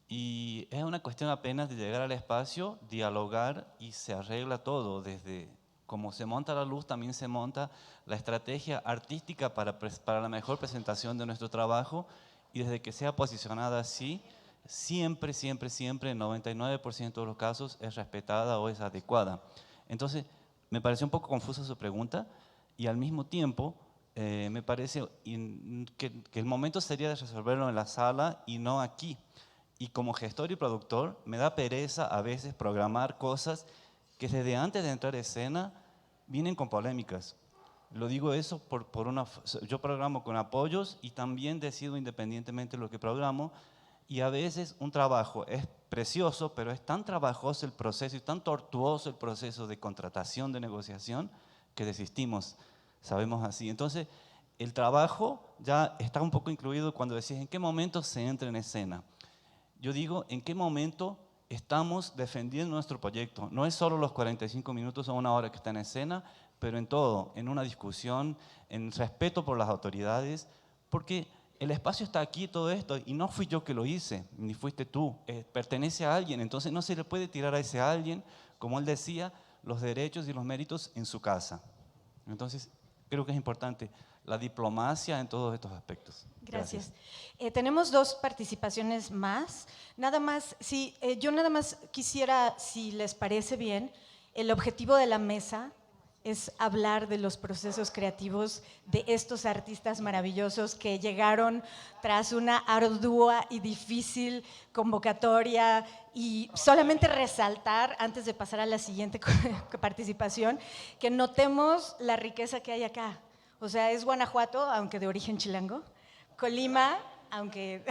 y es una cuestión apenas de llegar al espacio, dialogar y se arregla todo, desde cómo se monta la luz, también se monta la estrategia artística para la mejor presentación de nuestro trabajo, y desde que sea posicionada así, siempre, siempre, siempre, en 99% de los casos es respetada o es adecuada. Entonces, me pareció un poco confusa su pregunta y al mismo tiempo me parece que el momento sería de resolverlo en la sala y no aquí. Y como gestor y productor, me da pereza a veces programar cosas que desde antes de entrar a escena vienen con polémicas. Lo digo eso yo programo con apoyos y también decido independientemente lo que programo, y a veces un trabajo es precioso, pero es tan trabajoso el proceso y tan tortuoso el proceso de contratación, de negociación, que desistimos, sabemos así. Entonces, el trabajo ya está un poco incluido cuando decís en qué momento se entra en escena. Yo digo, ¿en qué momento estamos defendiendo nuestro proyecto? No es solo los 45 minutos o una hora que está en escena, pero en todo, en una discusión, en respeto por las autoridades, porque el espacio está aquí, todo esto, y no fui yo que lo hice, ni fuiste tú, pertenece a alguien, entonces no se le puede tirar a ese alguien, como él decía, los derechos y los méritos en su casa. Entonces, creo que es importante la diplomacia en todos estos aspectos. Gracias. Tenemos 2 participaciones más. Nada más, sí, yo nada más quisiera, si les parece bien, el objetivo de la mesa es hablar de los procesos creativos de estos artistas maravillosos que llegaron tras una ardua y difícil convocatoria, y solamente resaltar, antes de pasar a la siguiente participación, que notemos la riqueza que hay acá. O sea, es Guanajuato, aunque de origen chilango, Colima, aunque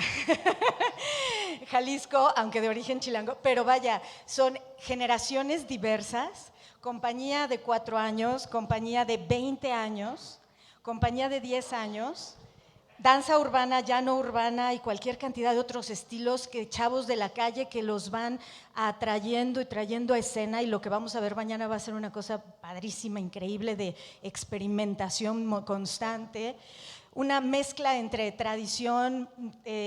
Jalisco, aunque de origen chilango, pero vaya, son generaciones diversas, compañía de 4 años, compañía de 20 años, compañía de 10 años, danza urbana, llano urbana y cualquier cantidad de otros estilos que chavos de la calle que los van atrayendo y trayendo a escena, y lo que vamos a ver mañana va a ser una cosa padrísima, increíble, de experimentación constante. Una mezcla entre tradición,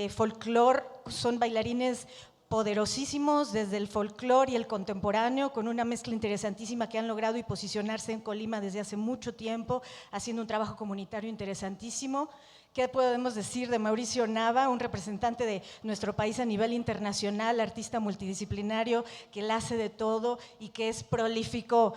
folclore, son bailarines poderosísimos desde el folclore y el contemporáneo, con una mezcla interesantísima que han logrado y posicionarse en Colima desde hace mucho tiempo, haciendo un trabajo comunitario interesantísimo. ¿Qué podemos decir de Mauricio Nava, un representante de nuestro país a nivel internacional, artista multidisciplinario que la hace de todo y que es prolífico?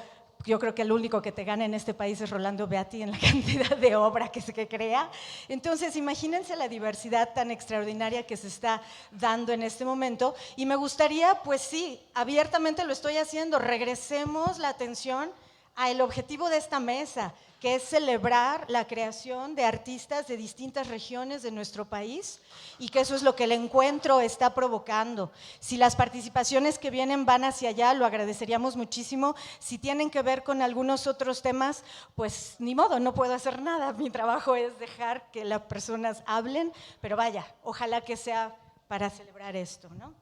Yo creo que el único que te gana en este país es Rolando Beati en la cantidad de obra que crea. Entonces, imagínense la diversidad tan extraordinaria que se está dando en este momento. Y me gustaría, pues sí, abiertamente lo estoy haciendo, regresemos la atención al objetivo de esta mesa, que es celebrar la creación de artistas de distintas regiones de nuestro país, y que eso es lo que el encuentro está provocando. Si las participaciones que vienen van hacia allá, lo agradeceríamos muchísimo. Si tienen que ver con algunos otros temas, pues ni modo, no puedo hacer nada. Mi trabajo es dejar que las personas hablen, pero vaya, ojalá que sea para celebrar esto, ¿no?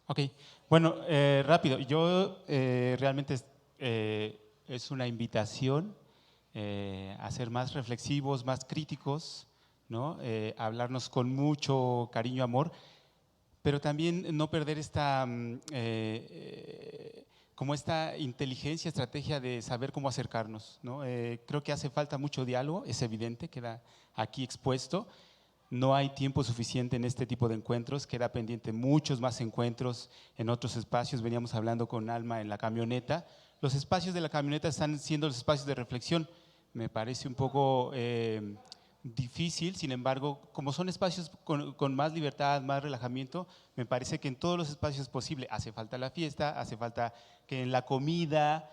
Ok, bueno, rápido. Yo realmente es una invitación a ser más reflexivos, más críticos, ¿no? Hablarnos con mucho cariño, amor, pero también no perder como esta inteligencia, estrategia de saber cómo acercarnos, ¿no? Creo que hace falta mucho diálogo, es evidente, queda aquí expuesto. No hay tiempo suficiente en este tipo de encuentros, queda pendiente muchos más encuentros en otros espacios. Veníamos hablando con Alma en la camioneta. Los espacios de la camioneta están siendo los espacios de reflexión. Me parece un poco difícil, sin embargo, como son espacios con más libertad, más relajamiento, me parece que en todos los espacios es posible. Hace falta la fiesta, hace falta que en la comida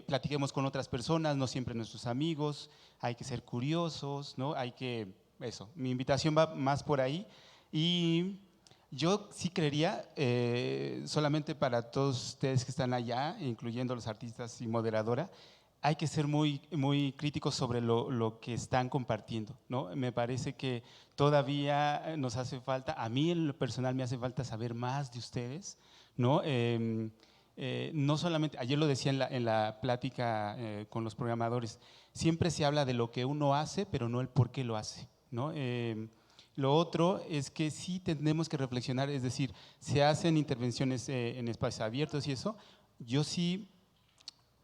platiquemos con otras personas, no siempre nuestros amigos, hay que ser curiosos, ¿no? Hay que, eso, mi invitación va más por ahí. Y yo sí creería, solamente para todos ustedes que están allá, incluyendo los artistas y moderadora, hay que ser muy críticos sobre lo que están compartiendo, ¿no? Me parece que todavía nos hace falta, a mí en lo personal me hace falta saber más de ustedes, ¿no? No solamente, ayer lo decía en la plática con los programadores, siempre se habla de lo que uno hace, pero no el por qué lo hace, ¿no? Lo otro es que sí tenemos que reflexionar, es decir, se hacen intervenciones en espacios abiertos y eso, yo sí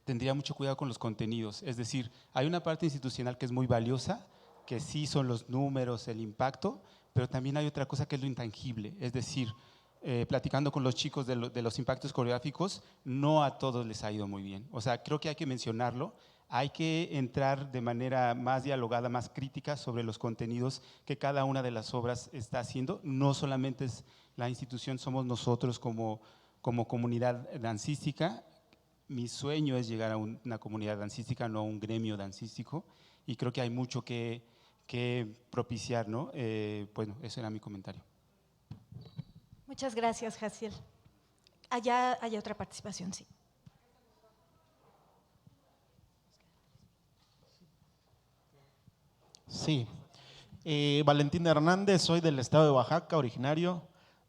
tendría mucho cuidado con los contenidos, es decir, hay una parte institucional que es muy valiosa, que sí son los números, el impacto, pero también hay otra cosa que es lo intangible, es decir, platicando con los chicos de los impactos coreográficos, no a todos les ha ido muy bien, o sea, creo que hay que mencionarlo, hay que entrar de manera más dialogada, más crítica sobre los contenidos que cada una de las obras está haciendo, no solamente es la institución, somos nosotros como comunidad dancística. Mi sueño es llegar a una comunidad dancística, no a un gremio dancístico, y creo que hay mucho que propiciar, ¿no? Bueno, ese era mi comentario. Muchas gracias, Jaciel. Allá hay otra participación, sí. Sí. Valentín Hernández, soy del estado de Oaxaca, originario.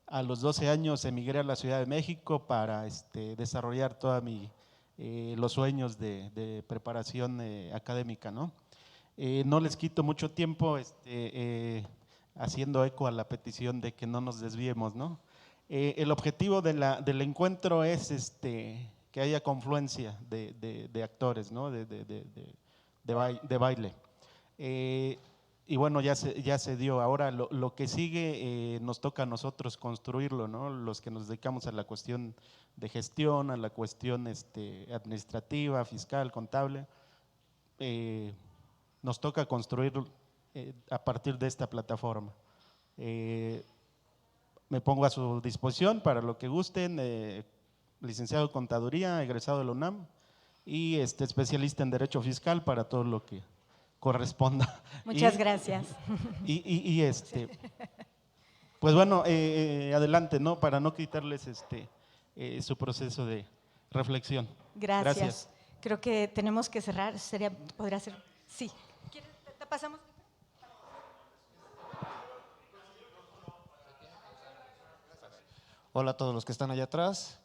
A los 12 años emigré a la Ciudad de México para desarrollar todos los sueños de preparación académica, ¿no? No les quito mucho tiempo haciendo eco a la petición de que no nos desviemos, ¿no? El objetivo del encuentro es que haya confluencia de actores, ¿no? de baile. Y bueno, ya se dio. Ahora lo que sigue nos toca a nosotros construirlo, ¿no? Los que nos dedicamos a la cuestión de gestión, a la cuestión administrativa, fiscal, contable, nos toca construir a partir de esta plataforma. Me pongo a su disposición para lo que gusten, licenciado en Contaduría, egresado de la UNAM y especialista en Derecho Fiscal para todo lo que corresponda. Muchas gracias. Pues bueno, adelante, ¿no? Para no quitarles su proceso de reflexión. Gracias. Creo que tenemos que cerrar. ¿Podría ser? Sí. ¿Te pasamos? Hola a todos los que están allá atrás.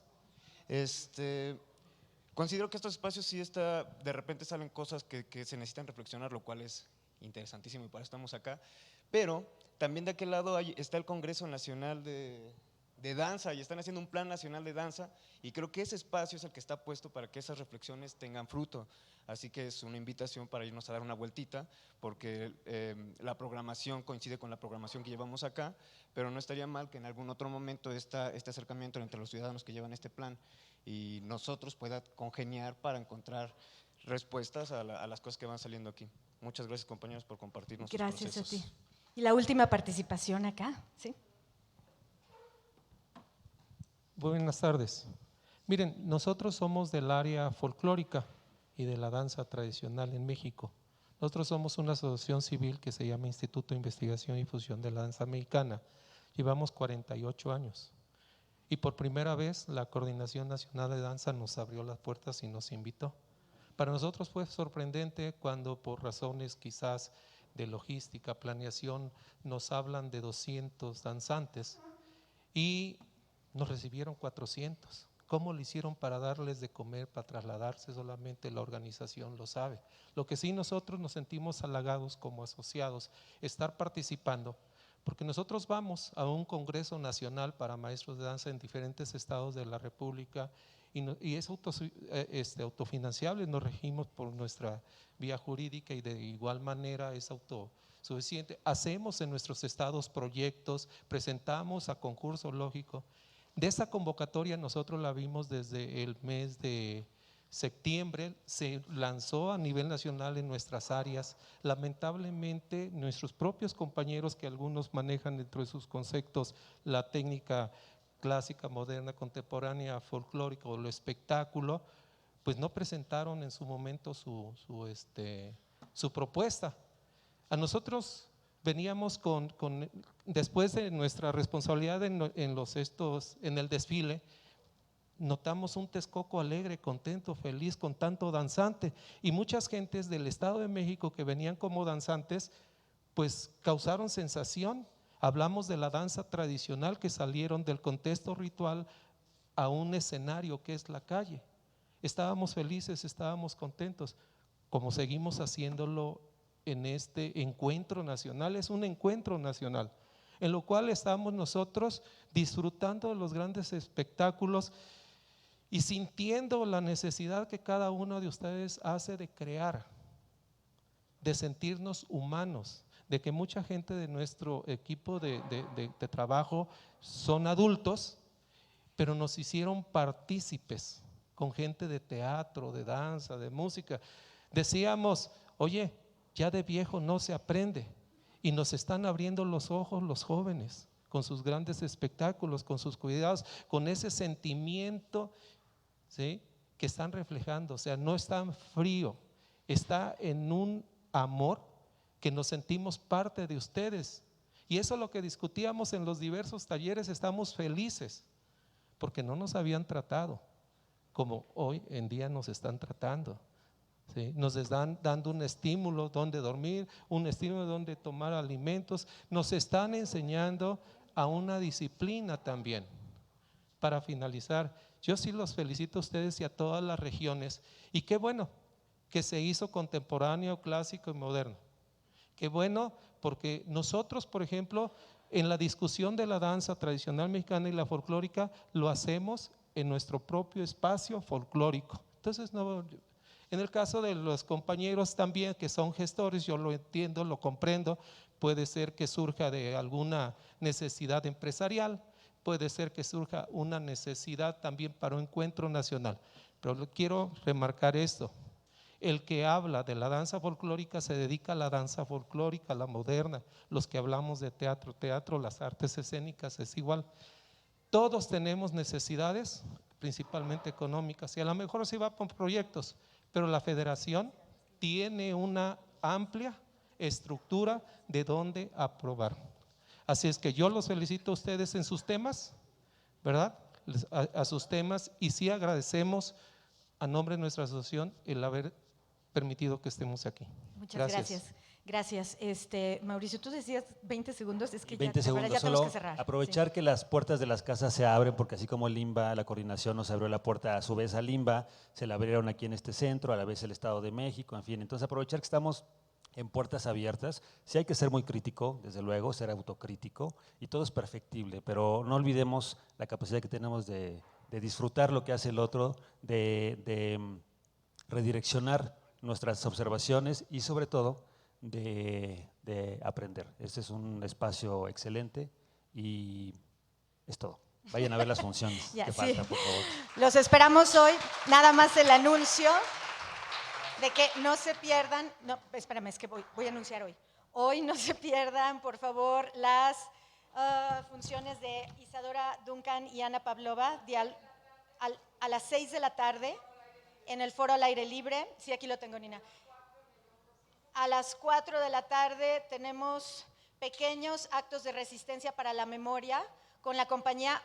Considero que estos espacios sí de repente salen cosas que se necesitan reflexionar, lo cual es interesantísimo y para eso estamos acá. Pero también de aquel lado está el Congreso Nacional de Danza y están haciendo un plan nacional de danza y creo que ese espacio es el que está puesto para que esas reflexiones tengan fruto. Así que es una invitación para irnos a dar una vueltita porque la programación coincide con la programación que llevamos acá, pero no estaría mal que en algún otro momento este acercamiento entre los ciudadanos que llevan este plan y nosotros pueda congeniar para encontrar respuestas a las cosas que van saliendo aquí. Muchas gracias, compañeros, por compartirnos sus procesos. Gracias a ti. Y la última participación acá, ¿sí? Buenas tardes. Miren, nosotros somos del área folclórica y de la danza tradicional en México. Nosotros somos una asociación civil que se llama Instituto de Investigación y Difusión de la Danza Mexicana. Llevamos 48 años. Y por primera vez la Coordinación Nacional de Danza nos abrió las puertas y nos invitó. Para nosotros fue sorprendente cuando por razones quizás de logística, planeación, nos hablan de 200 danzantes y nos recibieron 400. ¿Cómo lo hicieron para darles de comer, para trasladarse? Solamente la organización lo sabe. Lo que sí nosotros nos sentimos halagados como asociados, estar participando, porque nosotros vamos a un congreso nacional para maestros de danza en diferentes estados de la República y es autofinanciable, nos regimos por nuestra vía jurídica y de igual manera es autosuficiente. Hacemos en nuestros estados proyectos, presentamos a concurso lógico. De esa convocatoria nosotros la vimos desde el mes de septiembre, se lanzó a nivel nacional en nuestras áreas. Lamentablemente, nuestros propios compañeros, que algunos manejan dentro de sus conceptos la técnica clásica, moderna, contemporánea, folclórica o lo espectáculo, pues no presentaron en su momento su propuesta. A nosotros veníamos después de nuestra responsabilidad en el desfile, notamos un Texcoco alegre, contento, feliz, con tanto danzante, y muchas gentes del Estado de México que venían como danzantes, pues causaron sensación. Hablamos de la danza tradicional, que salieron del contexto ritual a un escenario que es la calle. Estábamos felices, estábamos contentos, como seguimos haciéndolo en este encuentro nacional. Es un encuentro nacional en lo cual estamos nosotros disfrutando de los grandes espectáculos y sintiendo la necesidad que cada uno de ustedes hace de crear, de sentirnos humanos, de que mucha gente de nuestro equipo de trabajo son adultos, pero nos hicieron partícipes con gente de teatro, de danza, de música. Decíamos, oye, ya de viejo no se aprende, y nos están abriendo los ojos los jóvenes con sus grandes espectáculos, con sus cuidados, con ese sentimiento, ¿sí?, que están reflejando. O sea, no está en frío, está en un amor que nos sentimos parte de ustedes. Y eso es lo que discutíamos en los diversos talleres. Estamos felices porque no nos habían tratado como hoy en día nos están tratando. ¿Sí? Nos están dando un estímulo donde dormir, un estímulo donde tomar alimentos. Nos están enseñando a una disciplina también. Para finalizar, yo sí los felicito a ustedes y a todas las regiones, y qué bueno que se hizo contemporáneo, clásico y moderno. Qué bueno, porque nosotros, por ejemplo, en la discusión de la danza tradicional mexicana y la folclórica, lo hacemos en nuestro propio espacio folclórico. Entonces, no, en el caso de los compañeros también que son gestores, yo lo entiendo, lo comprendo. Puede ser que surja de alguna necesidad empresarial, puede ser que surja una necesidad también para un encuentro nacional. Pero quiero remarcar esto: el que habla de la danza folclórica se dedica a la danza folclórica, a la moderna. Los que hablamos de teatro, las artes escénicas es igual. Todos tenemos necesidades, principalmente económicas, y a lo mejor se va por proyectos, pero la federación tiene una amplia estructura de dónde aprobar. Así es que yo los felicito a ustedes en sus temas, ¿verdad? A sus temas, y sí agradecemos a nombre de nuestra asociación el haber permitido que estemos aquí. Muchas gracias. Gracias. Mauricio, tú decías 20 segundos, es que 20 ya segundos, tenemos solo que cerrar. aprovechar que las puertas de las casas se abren, porque así como Limba, la coordinación nos abrió la puerta a su vez a Limba, se la abrieron aquí en este centro, a la vez el Estado de México, en fin. Entonces aprovechar que estamos en puertas abiertas. Sí hay que ser muy crítico, desde luego, ser autocrítico, y todo es perfectible, pero no olvidemos la capacidad que tenemos de disfrutar lo que hace el otro, de redireccionar nuestras observaciones y sobre todo de aprender. Este es un espacio excelente y es todo. Vayan a ver las funciones que faltan, por favor. Los esperamos hoy. Nada más el anuncio de que no se pierdan, no, espérame, es que voy a anunciar hoy. Hoy no se pierdan, por favor, las funciones de Isadora Duncan y Ana Pavlova a las 6 de la tarde en el Foro al Aire Libre. Sí, aquí lo tengo, Nina. A las 4 de la tarde tenemos pequeños actos de resistencia para la memoria con la compañía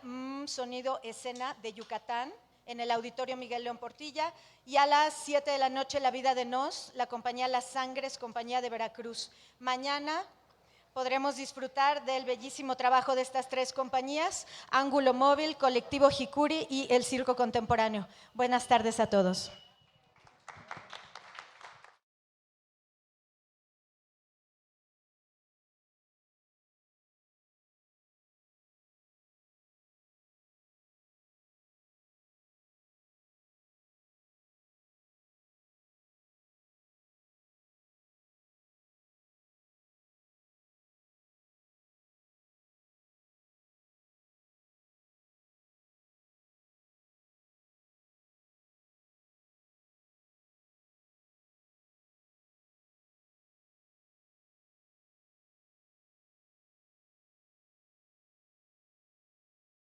Sonido Escena de Yucatán en el Auditorio Miguel León Portilla, y a las 7 de la noche La Vida de Nos, la compañía Las Sangres, compañía de Veracruz. Mañana podremos disfrutar del bellísimo trabajo de estas tres compañías: Ángulo Móvil, Colectivo Jicuri y el Circo Contemporáneo. Buenas tardes a todos.